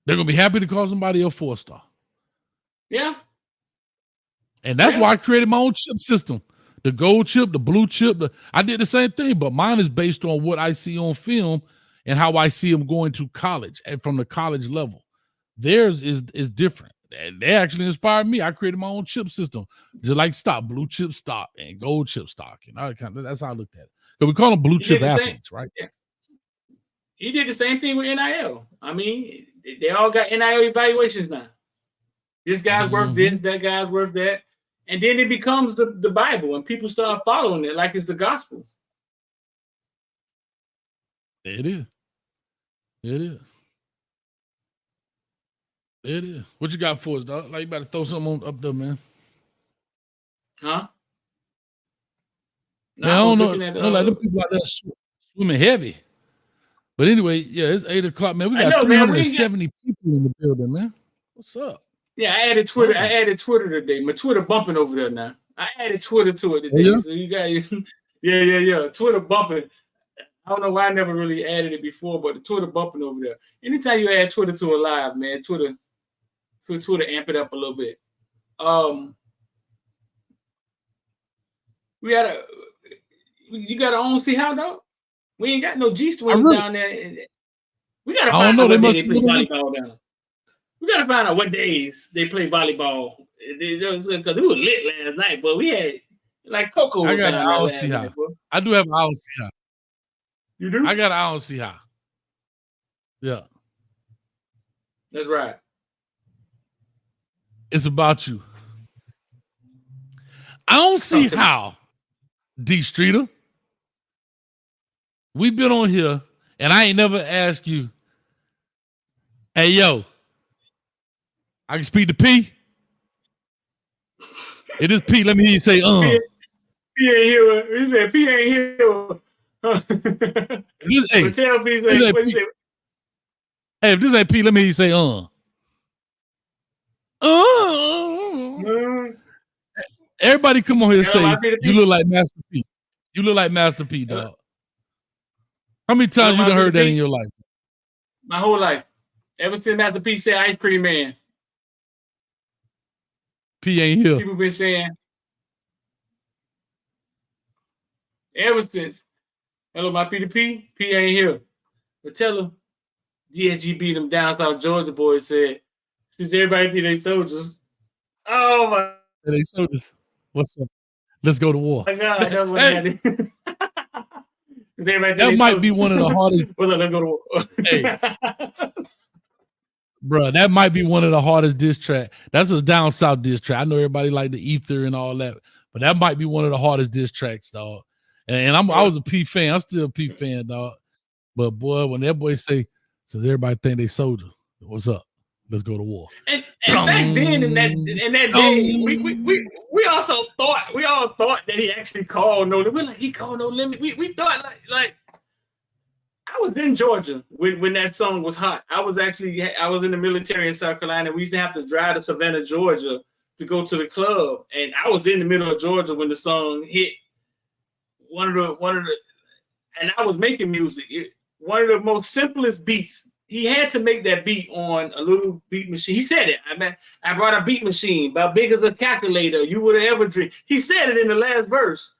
They're going to be happy to call somebody a 4-star. Yeah. And that's Yeah. why I created my own chip system. The gold chip, the blue chip. I did the same thing, but mine is based on what I see on film and how I see them going to college and from the college level. Theirs is different. They actually inspired me. I created my own chip system, just like stock, blue chip stock and gold chip stock. And that's how I looked at it. So we call them blue chip athletes, right? Yeah. He did the same thing with NIL. I mean, they all got NIL evaluations now. This guy's worth this, that guy's worth that. And then it becomes the Bible, and people start following it like it's the gospel. It is. It is. It is. What you got for us, dog? Like you better throw something up there, man. Huh? Man, I don't know. Like them people out there swimming heavy. But anyway, yeah, it's 8 o'clock, man. We got 370 people in the building, man. What's up? Yeah, I added Twitter. I added Twitter today. My Twitter bumping over there now. I added Twitter to it today. Yeah? So you got yeah. Twitter bumping. I don't know why I never really added it before, but the Twitter bumping over there. Anytime you add Twitter to a live, man, Twitter amp it up a little bit. You got to own see how though? We ain't got no G Swing down there. We got to find out what day they play volleyball down. We got to find out what days they play volleyball. Because we were lit last night, but we had like Coco. I got an I don't see how. I do have an I don't see how. You do? I got an I don't see how. Yeah. That's right. It's about you. I don't see how, D Streeter. We've been on here, and I ain't never asked you, hey, yo, I can speak to P? It is P. Let me hear you say, P ain't here. He said P ain't here. Hey, tell P, hey, if this ain't P, let me hear you say, Everybody come on here and say, you look like Master P. You look like Master P, dog. How many times you done heard that in your life? My whole life. Ever since Master P said Ice Cream Man. P ain't here. People been saying, ever since, hello, my P to P, P ain't here. But tell them, DSG beat them down South Georgia boys said, since everybody think they soldiers, oh my. They soldiers. What's up? Let's go to war. Oh my God, that's what hey. That might be one of the hardest. Let's go to war. Hey. Bro, that might be one of the hardest diss track. That's a down south diss track. I know everybody like the ether and all that, but that might be one of the hardest diss tracks, dog. And I was a P fan. I'm still a P fan, dog. But boy, when that boy say, since everybody think they soldier, what's up? Let's go to war. And back then in that day, we all thought that he actually called no limit. We're like, he called no limit. We thought like I was in Georgia when that song was hot. I was in the military in South Carolina. We used to have to drive to Savannah, Georgia to go to the club. And I was in the middle of Georgia when the song hit. One of the and I was making music. One of the most simplest beats. He had to make that beat on a little beat machine. He said it. I brought a beat machine about big as a calculator you would have ever dreamed. He said it in the last verse.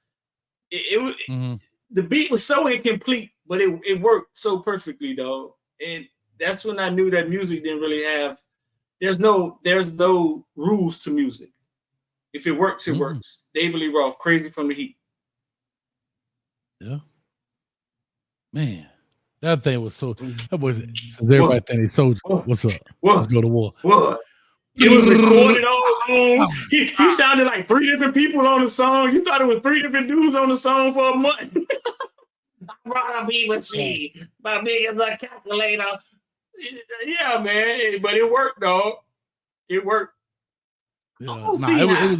The beat was so incomplete, but it worked so perfectly, dog. And that's when I knew that music didn't really have. There's no rules to music. If it works, it works. David Lee Roth, Crazy from the Heat. Yeah, man. That thing was so. That was it. Since everybody think they soldier, what's up? Let's go to war. What? It was recorded all along. He sounded like 3 different people on the song. You thought it was 3 different dudes on the song for a month. I brought a beat machine, my big as a calculator. Yeah, man, but it worked, dog. It worked. Yeah. It was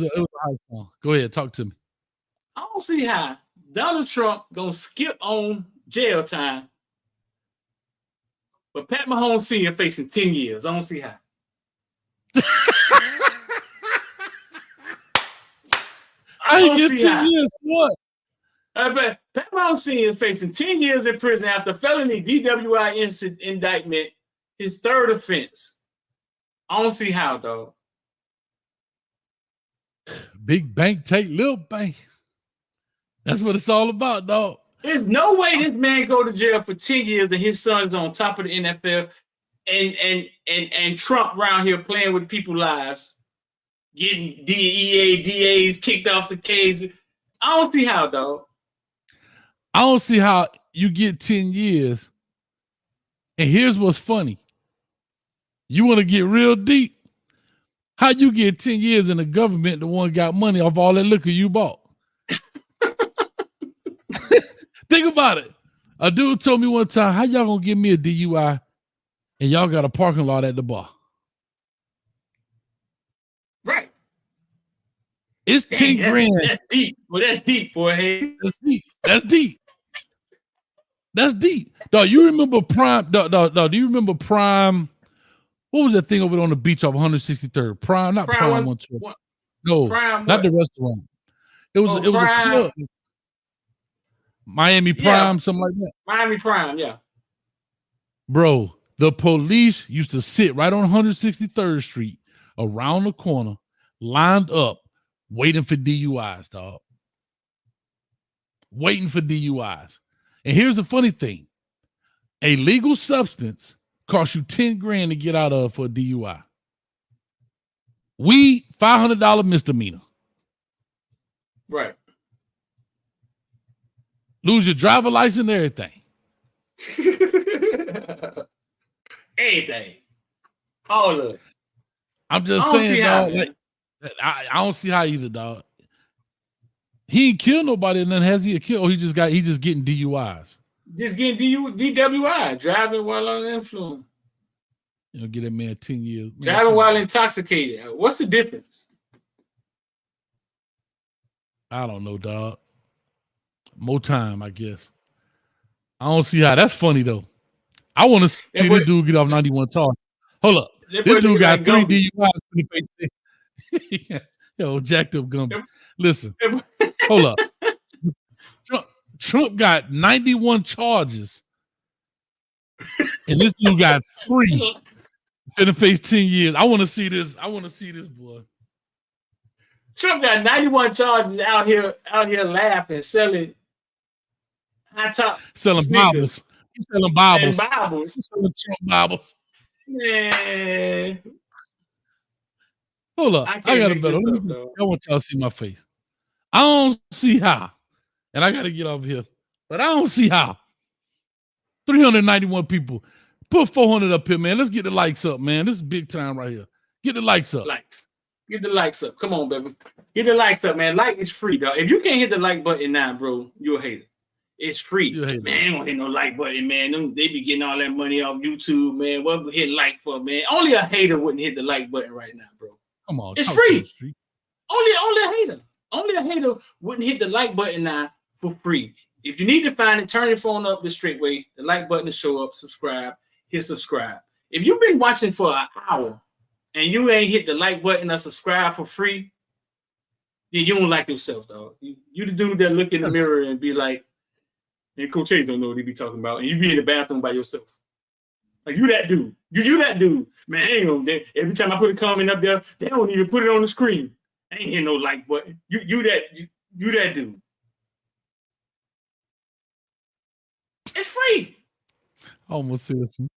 a high song. Go ahead, talk to me. I don't see how Donald Trump gonna skip on jail time. But Pat Mahomes Sr. facing 10 years. I don't see how. I don't get 10 years. What? Pat Mahomes Sr. is facing 10 years in prison after felony DWI indictment, his 3rd offense. I don't see how, dog. Big bank take little bank. That's what it's all about, dog. There's no way this man go to jail for 10 years and his son's on top of the NFL and Trump around here playing with people's lives, getting DAs kicked off the cage. I don't see how, dog. I don't see how you get 10 years. And here's what's funny. You want to get real deep? How you get 10 years and the government the one got money off all that liquor you bought? Think about it. A dude told me one time, how y'all gonna give me a DUI and y'all got a parking lot at the bar? Right. It's 10 grand. That's deep. Well, that's deep, boy. Hey. That's deep. That's deep. That's deep. Dog, you remember Prime? Dog, do you remember Prime? What was that thing over there on the beach off 163rd? Prime, not Prime 112. No, Prime not the restaurant. It was a club. Miami Prime, something like that. Miami Prime, yeah. Bro, the police used to sit right on 163rd Street around the corner, lined up, waiting for DUIs, dog. Waiting for DUIs. And here's the funny thing. A legal substance costs you 10 grand to get out of for a DUI. Weed, $500 misdemeanor. Right. Lose your driver license, everything. Everything. All of it. I'm just saying, dog. I don't see how either, dog. He ain't killed nobody, and then has he a kill? Or he just getting DUIs. Just getting DWI, driving while under influence. You know, get that man 10 years. Driving while intoxicated. What's the difference? I don't know, dog. More time, I guess. I don't see how. That's funny, though. I want to see this dude get off 91 charge. Hold up. This dude got 3 DUIs in the face. Yo, jacked up Gumby. Listen. Hold up. Trump got 91 charges. And this dude got 3. Finna face 10 years. I want to see this. I want to see this, boy. Trump got 91 charges out here laughing, selling high top. Selling sneakers. Bibles. He's selling Bibles. And Bibles. He's selling Trump Bibles. Man. Hold up. I got a better. I want y'all to see my face. I don't see how. And I got to get off here. But I don't see how. 391 people. Put 400 up here, man. Let's get the likes up, man. This is big time right here. Get the likes up. Likes. Get the likes up. Come on, baby. Get the likes up, man. Like is free, dog. If you can't hit the like button now, bro, you're a hater. It's free. Man, ain't gonna hit no like button, man. They be getting all that money off YouTube, man. What we hit like for, man? Only a hater wouldn't hit the like button right now, bro. Come on. It's free. Only a hater. Only a hater wouldn't hit the like button now for free. If you need to find it, turn your phone up the straight way. The like button to show up, subscribe, hit subscribe. If you've been watching for an hour and you ain't hit the like button or subscribe for free, then you don't like yourself, dog. You the dude that look in the mirror and be like, and Coach Hayes don't know what he be talking about, and you be in the bathroom by yourself. Like you that dude. You that dude. Man, I ain't gonna, every time I put a comment up there, they don't even put it on the screen. I ain't hitting no like button. You that dude. It's free. Almost seriously.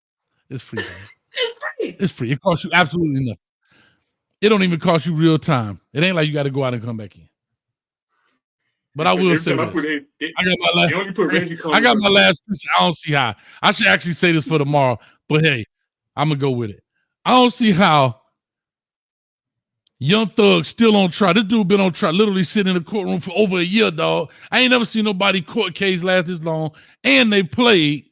It's free. It's free. It's free. It costs you absolutely nothing. It don't even cost you real time. It ain't like you got to go out and come back in. But I will say this. I got my last piece. I don't see how. I should actually say this for tomorrow. But hey, I'm going to go with it. I don't see how Young Thug still on trial. This dude been on trial, literally sitting in the courtroom for over a year, dog. I ain't never seen nobody court case last this long. And they played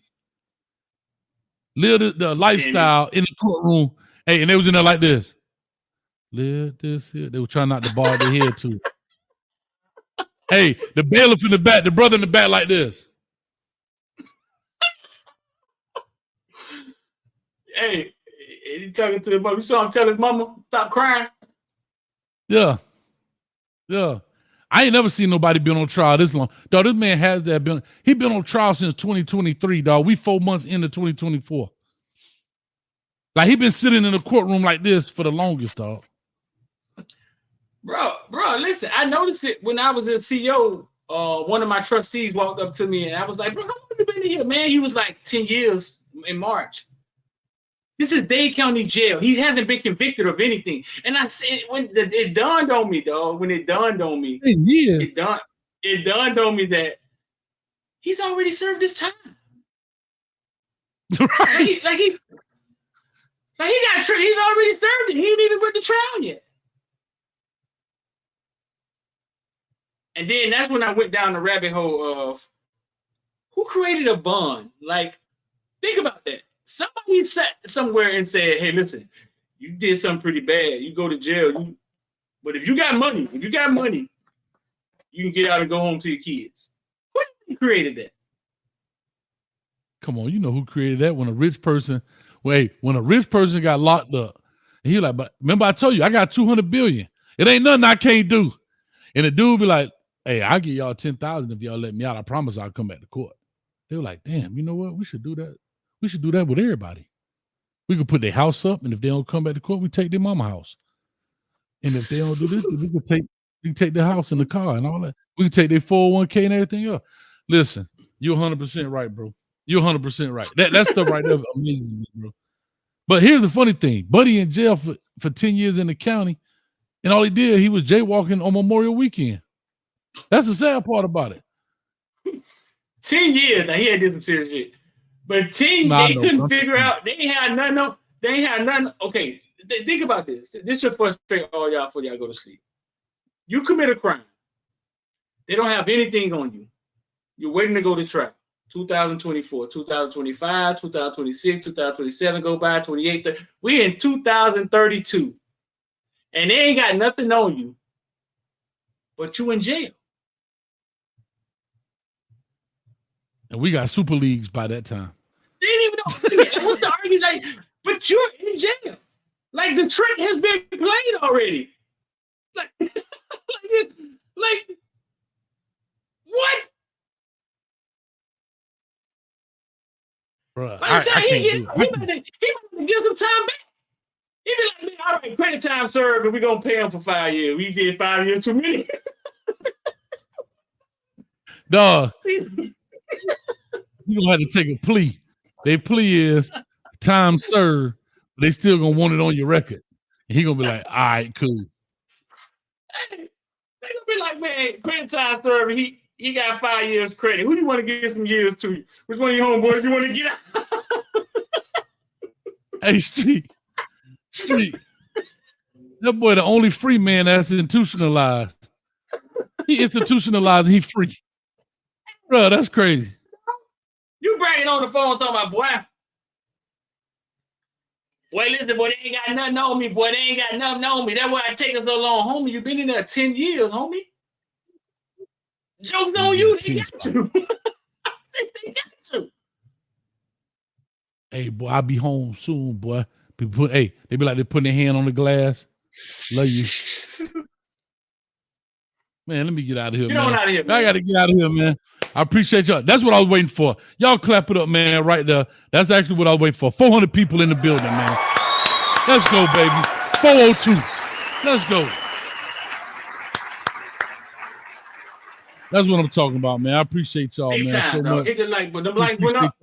Live the Lifestyle in the courtroom. Hey, and they was in there like this. Live this here. They were trying not to bar their head too. Hey, the bailiff in the back, the brother in the back like this. Hey, he talking to the mother. You saw him tell his mama, stop crying. Yeah. I ain't never seen nobody been on trial this long. Dog, this man has that been. He been on trial since 2023, dog. We 4 months into 2024. Like he been sitting in the courtroom like this for the longest, dog. Bro, listen, I noticed it when I was a CEO. One of my trustees walked up to me and I was like, bro, how long have you been in here, man? He was like 10 years in March. This is Dade County Jail. He hasn't been convicted of anything. And I said, it dawned on me, dog, it dawned on me that he's already served his time. Right. He's already served it. He ain't even went to trial yet. And then that's when I went down the rabbit hole of who created a bond? Like, think about that. Somebody sat somewhere and said, hey, listen, you did something pretty bad. You go to jail. But if you got money, you can get out and go home to your kids. Who created that? Come on, you know who created that? When a rich person got locked up, and he like, but remember I told you I got 200 billion. It ain't nothing I can't do. And the dude be like, hey, I'll give y'all 10,000 if y'all let me out. I promise I'll come back to court. They were like, damn, you know what? We should do that. We should do that with everybody. We could put their house up, and if they don't come back to court, we take their mama house. And if they don't do this, we can take their house and the car and all that. We can take their 401k and everything else. Listen, you're 100% right, bro. You're 100% right. That stuff right there amazes me, bro. But here's the funny thing. Buddy in jail for 10 years in the county, and all he was jaywalking on Memorial Weekend. That's the sad part about it. 10 years. Now, he had did some serious shit. But they couldn't figure out. They ain't had nothing. Okay, think about this. This should frustrate all y'all before y'all go to sleep. You commit a crime. They don't have anything on you. You're waiting to go to trial. 2024, 2025, 2026, 2027 go by, 28. We in 2032. And they ain't got nothing on you. But you in jail. And we got super leagues by that time. They didn't even know. What's the argument? Like, but you're in jail. Like, the trick has been played already. Like what? Bruh, By the time he might get some time back. He be like, man, all right, credit time served, and we're going to pay him for 5 years. We did 5 years too many. Dog. You gonna have to take a plea. Their plea is time served, but they still gonna want it on your record. And he gonna be like, all right, cool. They gonna be like, man, credit time served. He got 5 years credit. Who do you want to give some years to? Which one of your homeboys you want to get out? Hey, Street. That boy, the only free man that's institutionalized. He institutionalized. He free. Bro, that's crazy. You bragging on the phone talking about, boy, listen, boy, they ain't got nothing on me, boy. They ain't got nothing on me. That's why it take us so long. Homie, you been in there 10 years, homie. Joke's on you. They got to. They got to. Hey, boy, I'll be home soon, boy. They be like they're putting their hand on the glass. Love you. Man, let me get out of here, Get on out of here, man. I got to get out of here, man. I appreciate y'all. That's what I was waiting for. Y'all clap it up, man, right there. That's actually what I was waiting for. 400 people in the building, man. Let's go, baby. 402. Let's go. That's what I'm talking about, man. I appreciate y'all, man, so much. Hit the like, but the likes went up.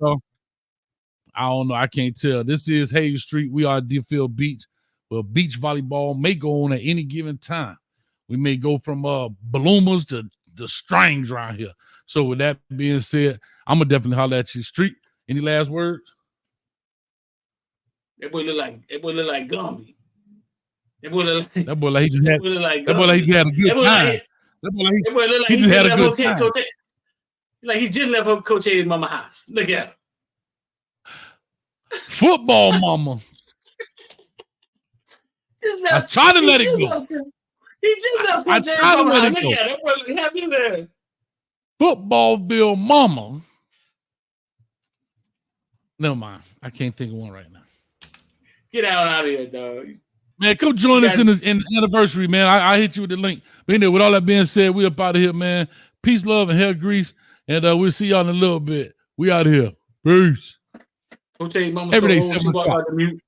I don't know. I can't tell. This is Hayes Street. We are at Deerfield Beach. Well, beach volleyball may go on at any given time. We may go from bloomers to the strings around here. So with that being said, I'm gonna definitely holler at you. Street. Any last words? That boy look like Gumby. That boy look like he just had. That boy like he just had a good time. That boy like he just had a good time. Like he just left Coach Hayes' mama house. Look at him. Football mama. I was trying to let it go. He just left Coach Hayes' mama house. Look at him. That boy look happy there. Footballville mama. Never mind. I can't think of one right now. Get out of here, dog. Man, come join us in the anniversary, man. I hit you with the link. But anyway, with all that being said, we up out of here, man. Peace, love, and hair grease. And we'll see y'all in a little bit. We out of here. Peace. Coach Hayes' mama every day, so old, she walk out the mute.